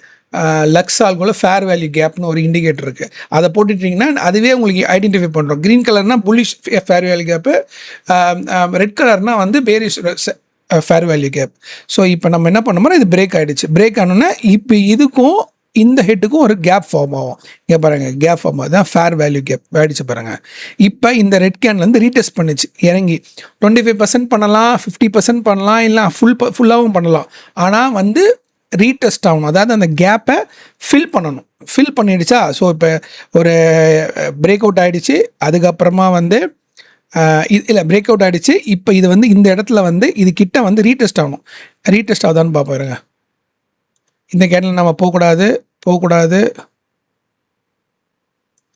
லக்ஸ் ஆல்கோல ஃபேர் வேல்யூ கேப்னு ஒரு இண்டிகேட்டர் இருக்குது. அதை போட்டுட்டிங்கன்னா அதுவே உங்களுக்கு ஐடென்டிஃபை பண்ணுறோம். க்ரீன் கலர்னால் bullish fair value gap, red கலர்னால் வந்து bearish fair value gap. So இப்போ நம்ம என்ன பண்ணோம்னா, இது பிரேக் ஆகிடுச்சு. பிரேக் ஆனோன்னா இப்போ இதுக்கும் இந்த ஹெட்டுக்கும் ஒரு கேப் ஃபார்ம் ஆகும். இங்கே பாருங்கள், கேப் ஃபார்ம் ஆகுது, தான் ஃபேர் வேல்யூ கேப் ஆகிடுச்சு பாருங்கள். இப்போ இந்த ரெட் கேன்லேருந்து ரீடெஸ்ட் பண்ணிச்சு, இறங்கி 25% பண்ணலாம், 50% பண்ணலாம், இல்லை ஃபுல்லாகவும் பண்ணலாம். ஆனால் வந்து ரீடெஸ்ட் ஆகணும், அதாவது அந்த கேப்பை ஃபில் பண்ணணும். ஃபில் பண்ணிடுச்சா? ஸோ இப்போ ஒரு பிரேக் அவுட் ஆகிடுச்சு. அதுக்கப்புறமா வந்து இல்லை பிரேக் அவுட் ஆகிடுச்சு. இப்போ இது வந்து இந்த இடத்துல வந்து இது கிட்ட வந்து ரீடெஸ்ட் ஆகணும். ரீடெஸ்ட் ஆகுதான்னு பார்ப்போம். இந்த கேண்டில் நம்ம போகக்கூடாது,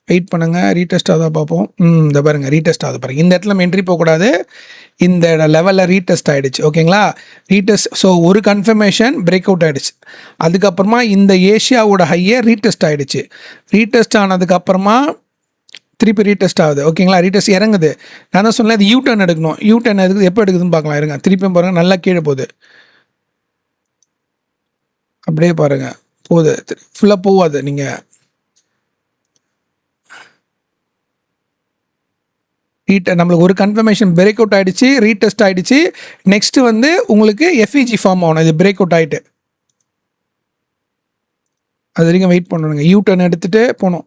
வெயிட் பண்ணுங்கள். ரீடெஸ்ட் ஆகுதா பார்ப்போம். இந்த பாருங்கள், ரீடெஸ்ட் ஆகுது பாருங்கள். இந்த இடத்துல என்ட்ரி போகக்கூடாது, இந்த லெவலில் ரீடெஸ்ட் ஆகிடுச்சு. ஓகேங்களா? ரீடெஸ்ட். ஸோ ஒரு கன்ஃபர்மேஷன் பிரேக் அவுட் ஆகிடுச்சு. அதுக்கப்புறமா இந்த ஏஷியாவோட ஹையை ரீடெஸ்ட் ஆகிடுச்சு. ரீடெஸ்ட் ஆனதுக்கப்புறமா திருப்பி ரீடெஸ்ட் ஆகுது. ஓகேங்களா, ரீடெஸ்ட் இறங்குது. நான் தான் சொன்னேன் அது யூ டர்ன் எடுக்கணும். யூ டர்ன் எடுக்குது, எப்போ எடுக்குதுன்னு பார்க்கலாம் இருங்க. திருப்பியும் பாருங்கள், நல்லா கீழே போகுது. அப்படியே பாருங்கள் போகுது, ஃபுல்லாக போகாது. நீங்கள் நம்மளுக்கு ஒரு கன்ஃபர்மேஷன் பிரேக் அவுட் ஆகிடுச்சு, ரீடெஸ்ட் ஆகிடுச்சு. நெக்ஸ்ட்டு வந்து உங்களுக்கு எஃப்இஜி ஃபார்ம் ஆகணும். இது பிரேக் அவுட் ஆகிட்டு அது வரைக்கும் வெயிட் பண்ணணுங்க. யூ டர்ன் எடுத்துகிட்டு போகணும்.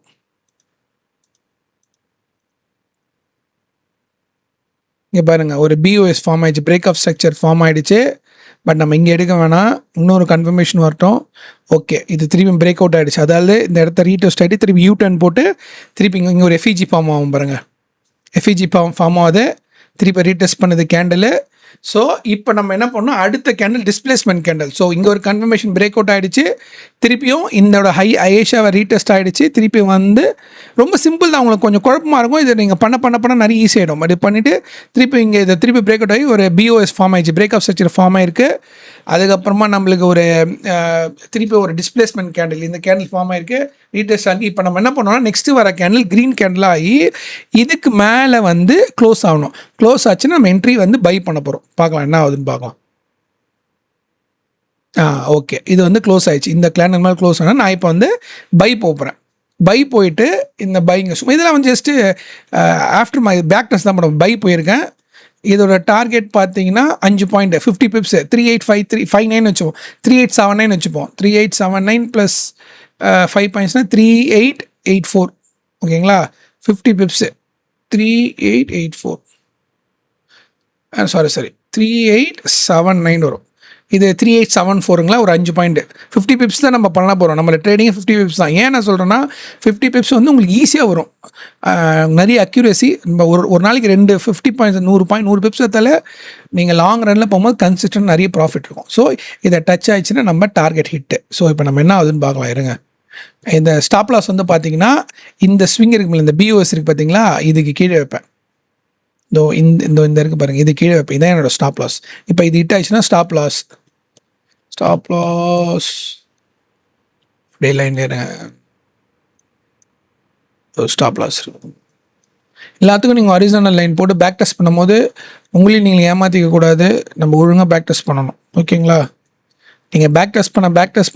இங்கே பாருங்கள், ஒரு பிஓஎஸ் ஃபார்ம் ஆகிடுச்சு, பிரேக் ஆஃப் ஸ்ட்ரக்சர் ஃபார்ம் ஆகிடுச்சு. பட் நம்ம இங்கே எடுக்க வேணாம், இன்னொரு கன்ஃபர்மேஷன் வரட்டும். ஓகே, இது திருப்பி பிரேக் அவுட் ஆகிடுச்சு. அதாவது இந்த இடத்த ரீடெஸ்ட் ஆகிட்டு திருப்பி யூ டர்ன் போட்டு திருப்பி இங்கே ஒரு எஃப்இஜி ஃபார்ம் ஆகும் பாருங்கள். எஃப்இஜி ஃபார்ம் ஆகுது, திருப்பி ரீடெஸ்ட் பண்ணுது கேண்டில். ஸோ இப்போ நம்ம என்ன பண்ணோம், அடுத்த கேண்டில் டிஸ்பிளேஸ்மெண்ட் கேண்டில். ஸோ இங்கே ஒரு கன்ஃபர்மேஷன் பிரேக் அவுட் ஆகிடுச்சு, திருப்பியும் இந்த ஐஏஷாவை ரீடெஸ்ட் ஆகிடுச்சு. திருப்பி வந்து ரொம்ப சிம்பிள் தான், உங்களுக்கு கொஞ்சம் குழப்பமாக இருக்கும். இதை நீங்கள் பண்ண நிறைய ஈஸி ஆகிடும். பட் பண்ணிவிட்டு திருப்பி இங்கே இதை திருப்பி பிரேக் அவுட் ஆகி ஒரு பிஓஎஸ் ஃபார்ம் ஆகிடுச்சு, பிரேக் ஆஃப் ஸ்ட்ரக்சர் ஃபார்ம் ஆகிருக்கு. அதுக்கப்புறமா நம்மளுக்கு ஒரு திருப்பி ஒரு டிஸ்பிளேஸ்மெண்ட் கேண்டில், இந்த கேண்டில் ஃபார்ம் ஆகிருக்கு, ரீடெஸ்ட் ஆகி. இப்போ நம்ம என்ன பண்ணோம்னா நெக்ஸ்ட்டு வர கேண்டில் க்ரீன் கேண்டில் ஆகி இதுக்கு மேலே வந்து க்ளோஸ் ஆகணும். க்ளோஸ் ஆச்சுன்னா நம்ம என்ட்ரி வந்து பை பண்ண போகிறோம். பார்க்கலாம் என்ன ஆகுதுன்னு பார்க்கலாம். ஓகே, இது வந்து க்ளோஸ் ஆகிடுச்சு. இந்த கேண்டில் மேலே க்ளோஸ் ஆனால் நான் இப்போ வந்து பை போகிறேன். பை போயிட்டு இந்த பைங்க இதெல்லாம் வந்து just after my back test தான் பண்ணுவோம். பை போயிருக்கேன். இதோட டார்கெட் பார்த்தீங்கன்னா 5 பாயிண்ட் 50 பிப்ஸ் 385359 வச்சுப்போம், 3879 வச்சுப்போம். 3879 ப்ளஸ் 5 பாயிண்ட்ஸ்னால் 3884. ஓகேங்களா, 50 பிப்ஸ் 3884 சாரி 3879 வரும். இது 3874ங்களா, ஒரு 5 பாயிண்ட் 50 பிப்ஸ் தான் நம்ம பண்ண போகிறோம். நம்மளோட ட்ரேடிங் 50 பிப்ஸ் தான். ஏன் நான் சொல்கிறேன்னா 50 பிப்ஸ் வந்து உங்களுக்கு ஈஸியாக வரும், நிறைய அக்யூரேசி. நம்ம ஒரு நாளைக்கு 50 பாயிண்ட்ஸ் 100 பிப்ஸ் எடுத்தாலே நீங்கள் லாங் ரனில் போகும்போது கன்சிஸ்டன்ட் நிறைய ப்ராஃபிட் இருக்கும். ஸோ இதை டச் ஆகிடுச்சுன்னா நம்ம டார்கெட் ஹிட்டு. ஸோ இப்போ நம்ம என்ன ஆகுதுன்னு பார்க்கலாம் இருங்க. இந்த ஸ்டாப் லாஸ் வந்து பார்த்தீங்கன்னா இந்த ஸ்விங் இருக்குல்ல, இந்த பிஓஎஸ் இருக்குது பார்த்தீங்களா, இதுக்கு கீழே வைப்பேன். இந்த இருக்குது பாருங்கள், இது கீழே வைப்பேன். இதான் என்னோடய ஸ்டாப் லாஸ். இப்போ இது ஹிட் ஆயிடுச்சுன்னா ஸ்டாப் லாஸ் அப்படியே லைன் ஸ்டாப் லாஸ் இருக்கும். எல்லாத்துக்கும் நீங்கள் ஹாரிசான்டல் லைன் போட்டு பேக் டெஸ்ட் பண்ணும்போது உங்களையும் நீங்கள் ஏமாற்றிக்க கூடாது. நம்ம ஒழுங்காக பேக் டெஸ்ட் பண்ணணும். ஓகேங்களா, நீங்கள் பேக் டெஸ்ட்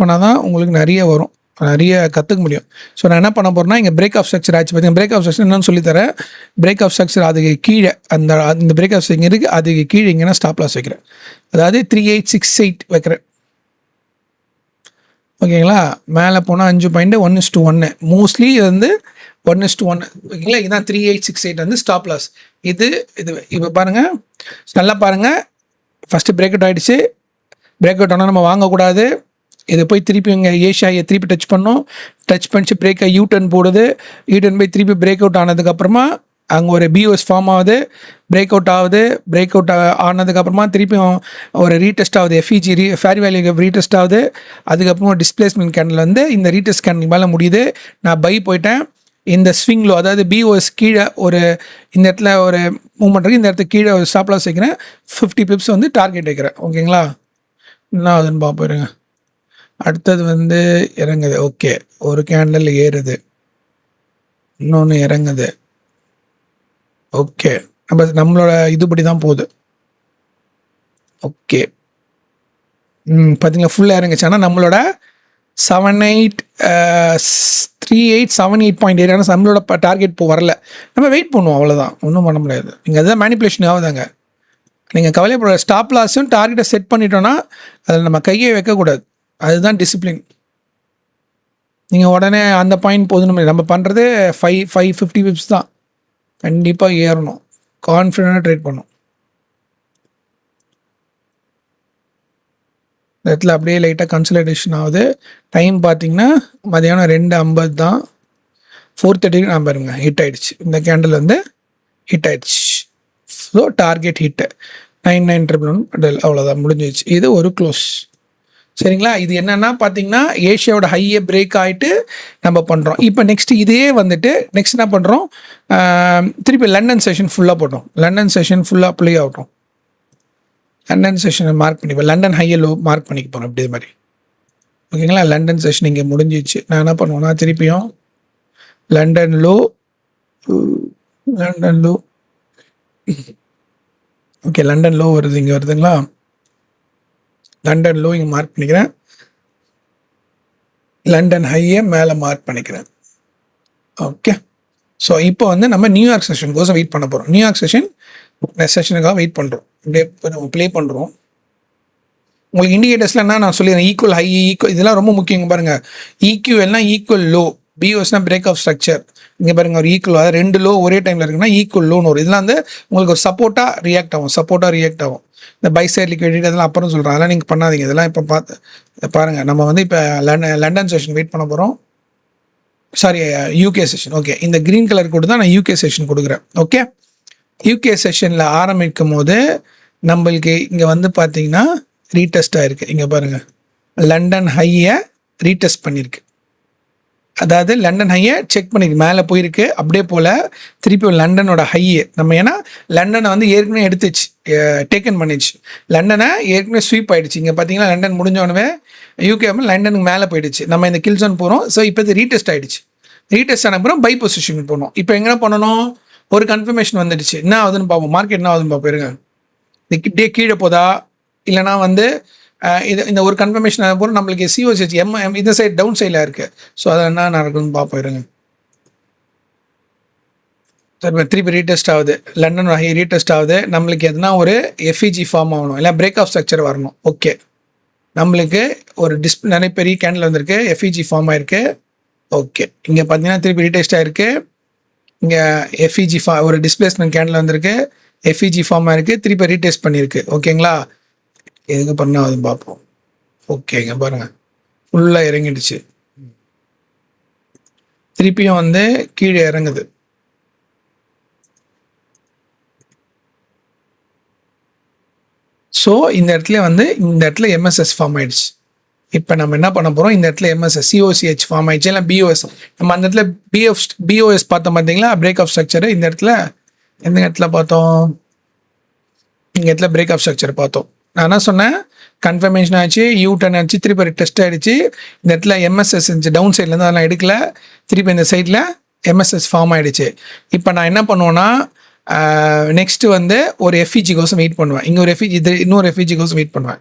பண்ணால் தான் உங்களுக்கு நிறைய வரும், நிறைய கற்றுக்க முடியும். ஸோ நான் என்ன பண்ண போகிறேன்னா, இங்கே பிரேக் ஆஃப் ஸ்ட்ரக்சர் ஆச்சு பார்த்தீங்கன்னா, பிரேக் ஆஃப் ஸ்ட்ரக்சர் என்னன்னு சொல்லித்தரேன். பிரேக் ஆஃப் ஸ்ட்ரக்சர் அதுக்கு கீழே அந்த பிரேக் ஆஃப் ஸ்ட்ரக்சர் இருக்குது, அதுக்கு கீழே இங்கன்னா ஸ்டாப் லாஸ் வைக்கிறேன். அதாவது 3868 வைக்கிறேன். ஓகேங்களா, மேலே போனால் 5 பாயிண்ட் 1:1. மோஸ்ட்லி இது வந்து 1:1. ஓகேங்களா, இதுதான் 3868 வந்து ஸ்டாப் லாஸ். இது இப்போ பாருங்கள், நல்லா பாருங்கள். ஃபஸ்ட்டு பிரேக் அவுட் ஆகிடுச்சு. பிரேக் அவுட் ஆனால் நம்ம வாங்கக்கூடாது. இதை போய் திருப்பி இங்கே ஏஷியாயை திருப்பி டச் பண்ணிச்சு பிரேக்கை யூ டர்ன் போடுது. யூ டர்ன் போய் திருப்பி பிரேக் அவுட் ஆனதுக்கப்புறமா அங்கே ஒரு பிஓஎஸ் ஃபார்ம் ஆகுது, பிரேக் அவுட் ஆனதுக்கப்புறமா திருப்பியும் ஒரு ரீடெஸ்ட் ஆகுது, எஃப்இஜி ஃபேர் வேல்யூ ரீடெஸ்ட் ஆகுது. அதுக்கப்புறமா டிஸ்பிளேஸ்மெண்ட் கேண்டில் வந்து இந்த ரீடெஸ்ட் கேண்டில் மேலே முடியுது. நான் பை போயிட்டேன். இந்த ஸ்விங்கில் அதாவது பிஓஎஸ் கீழே ஒரு இந்த இடத்துல ஒரு மூவ்மெண்ட் இருக்குது, இந்த இடத்துக்கு கீழே ஒரு ஸ்டாப் லாஸ் வைக்கிறேன். 50 பிப்ஸ் வந்து டார்கெட் வைக்கிறேன். ஓகேங்களா, என்ன ஆகுதுன்னு பார்ப்போங்க. அடுத்தது வந்து இறங்குது. ஓகே, ஒரு கேண்டில் ஏறுது, இன்னொன்று இறங்குது. ஓகே, நம்மளோட இதுபடி தான் போகுது. ஓகே, பார்த்தீங்களா ஃபுல்லாக இறங்குச்சு. ஆனால் நம்மளோட 3878.8 ஆனால் நம்மளோட டார்கெட் இப்போ வரல. நம்ம வெயிட் பண்ணுவோம், அவ்வளோதான், ஒன்றும் பண்ண முடியாது. நீங்கள் அதுதான் மேனிப்புலேஷன் ஆகுதாங்க. நீங்கள் கவலைப்பட ஸ்டாப் லாஸும் டார்கெட்டை செட் பண்ணிட்டோன்னா அதில் நம்ம கையை வைக்கக்கூடாது. அதுதான் டிசிப்ளின். நீங்கள் உடனே அந்த பாயிண்ட் போதுன்னு நம்ம பண்ணுறது 550 பிப்ஸ் தான். கண்டிப்பாக ஏறணும், கான்ஃபிடென்ட்டாக ட்ரேட் பண்ணும். இந்த இடத்துல அப்படியே லைட்டாக கன்சல்டேஷன் ஆகுது. டைம் பார்த்தீங்கன்னா மதியானம் 2:50 தான். 4:30 நான் பாருங்க ஹிட் ஆகிடுச்சு. இந்த கேண்டில் வந்து ஹிட் ஆகிடுச்சு. ஸோ டார்கெட் ஹிட்டு 9911 அவ்வளோதான், முடிஞ்சிச்சு. இது ஒரு க்ளோஸ். சரிங்களா, இது என்னென்னா பார்த்தீங்கன்னா ஏஷியாவோட ஹையை பிரேக் ஆகிட்டு நம்ம பண்ணுறோம். இப்போ நெக்ஸ்ட் இதே வந்துட்டு நெக்ஸ்ட் என்ன பண்ணுறோம், திருப்பி லண்டன் செஷன் ஃபுல்லாக போட்டோம். லண்டன் செஷன் ஃபுல்லாக ப்ளே ஆகட்டும். லண்டன் செஷனை மார்க் பண்ணிப்போம். லண்டன் ஹையை லோ மார்க் பண்ணிக்க போகிறோம். இப்படி இது மாதிரி. ஓகேங்களா, லண்டன் செஷன் இங்கே முடிஞ்சிச்சு. நான் என்ன பண்ணுவேன்னா திருப்பியும் London low London low. Okay, London low வருது, இங்கே வருதுங்களா? லண்டன் லோ இங்கே மார்க் பண்ணிக்கிறேன். லண்டன் ஹையை மேலே மார்க் பண்ணிக்கிறேன். ஓகே, ஸோ இப்போ வந்து நம்ம நியூயார்க் செஷனுக்கோசம் வெயிட் பண்ண போகிறோம். நியூயார்க் செஷனுக்காக வெயிட் பண்ணுறோம். இப்படியே நம்ம ப்ளே பண்ணுறோம். உங்களுக்கு இண்டிகேட்டர்ஸ்லாம் என்ன நான் சொல்லிடுறேன். ஈக்குவல் ஹை, ஈக்குவல், இதெல்லாம் ரொம்ப முக்கியங்க பாருங்கள். ஈக்குவல்னா ஈக்குவல் லோ, பிஓஸ்னா பிரேக் ஆஃப் ஸ்ட்ரக்சர். இங்கே பாருங்க, ஒரு ஈக்குவல், அதாவது 2 லோ ஒரே டைமில் இருக்குன்னா ஈக்குவல் லோன்னு வரும். இதெல்லாம் வந்து உங்களுக்கு ஒரு சப்போர்ட்டாக ரியாக்ட் ஆகும். இந்த பை சைட் லிக்விடிட்டி அதெல்லாம் அப்புறம் சொல்கிறேன், அதெல்லாம் நீங்கள் பண்ணாதீங்க. இதெல்லாம் இப்போ பாருங்கள். நம்ம வந்து இப்போ லண்டன் செஷன் வெயிட் பண்ண போகிறோம். Sorry, UK session. ஓகே, இந்த க்ரீன் கலர் கூட தான் நான் யூகே செஷன் கொடுக்குறேன். ஓகே, யூகே செஷனில் ஆரம்பிக்கும் போது நம்மளுக்கு இங்கே வந்து பார்த்தீங்கன்னா ரீடெஸ்ட் ஆகிருக்கு. இங்கே பாருங்கள், லண்டன் ஹையை ரீடெஸ்ட் பண்ணியிருக்கு. அதாவது லண்டன் ஹையை செக் பண்ணியிருக்கு, மேலே போயிருக்கு. அப்படியே போல் திருப்பி லண்டனோட ஹையை நம்ம, ஏன்னா லண்டனை வந்து ஏற்கனவே எடுத்துச்சு, டேக்கன் பண்ணிடுச்சு. லண்டனை ஏற்கனவே ஸ்வீப் ஆகிடுச்சு. இங்கே பார்த்தீங்கன்னா லண்டன் முடிஞ்சோடனே யூகே லண்டனுக்கு மேலே போயிடுச்சு. நம்ம இந்த கில் ஜோன் போகிறோம். ஸோ இப்போ இது ரீடெஸ்ட் ஆகிடுச்சு. ரீடெஸ்ட் ஆன அப்புறம் பை பொசிஷனுக்கு போகணும். இப்போ எங்கே பண்ணணும்? ஒரு கன்ஃபர்மேஷன் வந்துடுச்சு. என்ன ஆகுதுன்னு பார்ப்போம். மார்க்கெட் என்ன ஆகுதுன்னு பார்ப்போம். இருங்க, இப்படியே கீழே போதா இல்லைனா வந்து இந்த ஒரு கன்ஃபர்மேஷன் ஆக போகிறோம். நம்மளுக்கு சிஓசிஹெச் இந்த சைடு டவுன் சைடில் இருக்குது. ஸோ அதில் என்ன நடக்குதுன்னு பார்ப்போம். இருங்க, திருப்பி ரீடெஸ்ட் ஆகுது. லண்டன் ஹை ரீடெஸ்ட் ஆகுது. நம்மளுக்கு எதுனா ஒரு எஃப்இஜி ஃபார்ம் ஆகணும், இல்லை பிரேக் ஆஃப் ஸ்ட்ரக்சர் வரணும். ஓகே, நம்மளுக்கு ஒரு நிறைய பெரிய கேண்டில் வந்திருக்கு, எஃப்இஜி ஃபார்ம் ஆயிருக்கு. ஓகே, இங்கே பார்த்தீங்கன்னா திருப்பி ரீடெஸ்ட் ஆகிருக்கு. இங்கே எஃப்இஜி ஒரு டிஸ்பிளேஸ்மெண்ட் கேண்டில் வந்திருக்கு, எஃப்இஜி ஃபார்ம் ஆயிருக்கு, திருப்பி ரீடெஸ்ட் பண்ணியிருக்கு. ஓகேங்களா, எதுக்கு பண்ணால் அதுன்னு பார்ப்போம். ஓகேங்க, பாருங்கள், ஃபுல்லாக இறங்கிடுச்சு. திருப்பியும் வந்து கீழே இறங்குது. ஸோ இந்த இடத்துல எம்எஸ்எஸ் ஃபார்ம் ஆயிடுச்சு. இப்போ நம்ம என்ன பண்ண போகிறோம்? இந்த இடத்துல எம்எஸ்எஸ் சிஓசிஹெச் ஃபார்ம் ஆயிடுச்சு, இல்லை பிஓஎஸ். நம்ம அந்த இடத்துல பிஓஎஸ் பார்த்தோம் பார்த்தீங்களா, பிரேக் ஆஃப் ஸ்ட்ரக்சர். இந்த இடத்துல எந்த இடத்துல பார்த்தோம்? இந்த இடத்துல பிரேக் ஆஃப் ஸ்ட்ரக்சர் பார்த்தோம். நான் என்ன சொன்னேன்? கன்ஃபர்மேஷன் ஆச்சு, யூ-டர்ன் ஆச்சு, திருப்பி டெஸ்ட் ஆகிடுச்சு. இந்த இடத்துல எம்எஸ்எஸ் இருந்துச்சு, டவுன் சைட்லேருந்து அதெல்லாம் எடுக்கல. திருப்பி இந்த சைடில் எம்எஸ்எஸ் ஃபார்ம் ஆகிடுச்சு. இப்போ நான் என்ன பண்ணுவேன்னா, நெக்ஸ்ட்டு வந்து ஒரு எஃப்இஜி கோசம் வெயிட் பண்ணுவேன். இங்கே ஒரு எஃப்இஜி, இன்னொரு எஃப்இஜி கோசம் வெயிட் பண்ணுவேன்.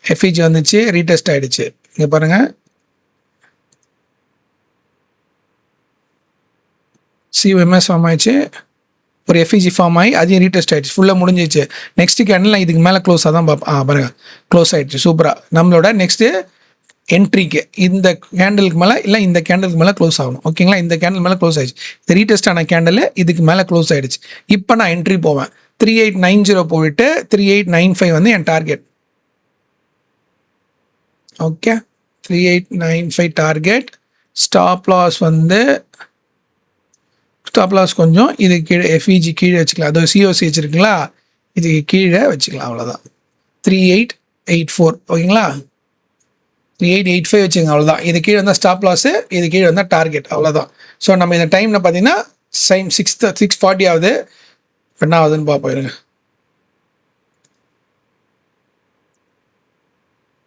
எஃப்இஜி வந்துச்சு, ரீடெஸ்ட் ஆகிடுச்சு. இங்கே பாருங்கள், சிஎம்எஸ் ஃபார்ம் ஆயிடுச்சு, ஒரு எஃப்இஜி ஃபார்ம் ஆகி அதையும் ரீடெஸ்ட் ஆகிடுச்சு, ஃபுல்லாக முடிஞ்சிச்சு. நெக்ஸ்ட் கேண்டில் இதுக்கு மேலே க்ளோஸாக தான் பார்ப்பேன். பாருங்கள், க்ளோஸ் ஆகிடுச்சு. சூப்பராக. நம்மளோட நெக்ஸ்ட்டு என்ட்ரிக்கு இந்த கேண்டலுக்கு மேலே, இல்லை இந்த கேண்டலுக்கு மேலே க்ளோஸ் ஆகணும். ஓகேங்களா, இந்த கேண்டில் மேலே க்ளோஸ் ஆகிடுச்சு. இந்த ரீடெஸ்ட் ஆன கேண்டில் இதுக்கு மேலே க்ளோஸ் ஆகிடுச்சு. இப்போ நான் என்ட்ரி போவேன். 3890 போயிட்டு 3895 வந்து என் target. Okay, 3895 target. Stop loss வந்து கொஞ்சம் இது கீழே, எஃப்இஜி கீழே வச்சுக்கலாம். அது சிஓசிஹெச் இருக்குங்களா, இது கீழே வச்சுக்கலாம். அவ்வளோதான், 3884. ஓகேங்களா, 3885 வச்சுங்க. அவ்வளோதான். இது கீழே வந்தால் ஸ்டாப் லாஸு, இது கீழே வந்தால் டார்கெட். அவ்வளோதான். ஸோ நம்ம இந்த டைமில் பார்த்தீங்கன்னா 6:40 ஆகுது. என்ன ஆகுதுன்னு பார்ப்போம்.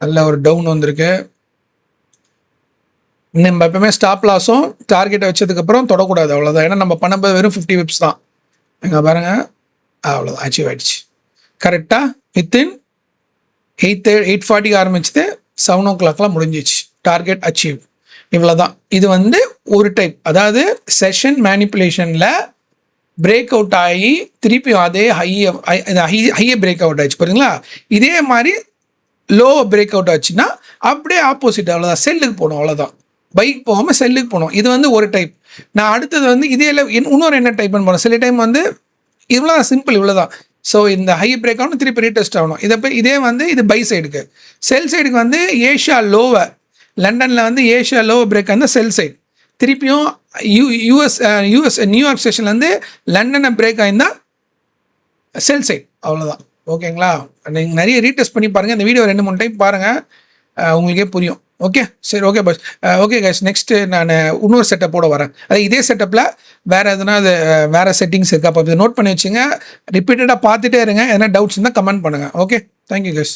நல்ல ஒரு டவுன் வந்திருக்கு. நம்ம எப்பவுமே ஸ்டாப் லாஸும் டார்கெட்டை வச்சதுக்கப்புறம் தொடக்கூடாது. அவ்வளோதான். ஏன்னா நம்ம பண்ணும்போது வெறும் 50 பிப்ஸ் தான். இங்கே பாருங்கள், அவ்வளோதான், அச்சீவ் ஆகிடுச்சு கரெக்டாக. வித்தின் 8:40 ஆரம்பிச்சுது, 7 o'clock முடிஞ்சிச்சு. Target achieve. இவ்வளோ தான். இது வந்து ஒரு டைப், அதாவது செஷன் மேனிப்புலேஷனில் பிரேக் அவுட் ஆகி திருப்பி அதே ஹையை பிரேக் அவுட் ஆயிடுச்சு. பாருங்களா, இதே மாதிரி லோ பிரேக் அவுட் ஆச்சுன்னா அப்படியே ஆப்போசிட். அவ்வளோதான், செல்லுக்கு போகணும். அவ்வளோதான், பைக் போகாமல் செல்லுக்கு போகணும். இது வந்து ஒரு டைப். நான் அடுத்தது வந்து இதே இன்னொரு என்ன டைப்னு போனோம். சில டைம் வந்து இவ்வளோ சிம்பிள், இவ்வளோ தான். ஸோ இந்த ஹை பிரேக் ஆகணும், திருப்பி ரீடெஸ்ட் ஆகணும். இதே வந்து இது பை சைடுக்கு. செல் சைடுக்கு வந்து ஏஷியா லோவை, லண்டனில் வந்து ஏஷியா லோவை பிரேக் வந்து செல் சைடு. திருப்பியும் யூஎஸ் நியூயார்க் ஸ்டேஷன்லேருந்து லண்டனை பிரேக் ஆகிருந்தால் செல் சைட். அவ்வளோதான். ஓகேங்களா, நீங்கள் நிறைய ரீடெஸ்ட் பண்ணி பாருங்கள். இந்த வீடியோ 2-3 டைம் பாருங்கள், உங்களுக்கே புரியும். ஓகே, சரி, okay bus. Okay guys, next நான் இன்னொரு செட்டப்போட வரேன். அது இதே செட்டப்பில் வேறு எதுனா அது வேறு செட்டிங்ஸ் இருக்கா அப்போ இதை நோட் பண்ணி வச்சுங்க. ரிப்பீட்டடாக பார்த்துட்டே இருங்க. எதனா டவுட்ஸ் இருந்தால் கமெண்ட் பண்ணுங்கள். Okay, thank you guys.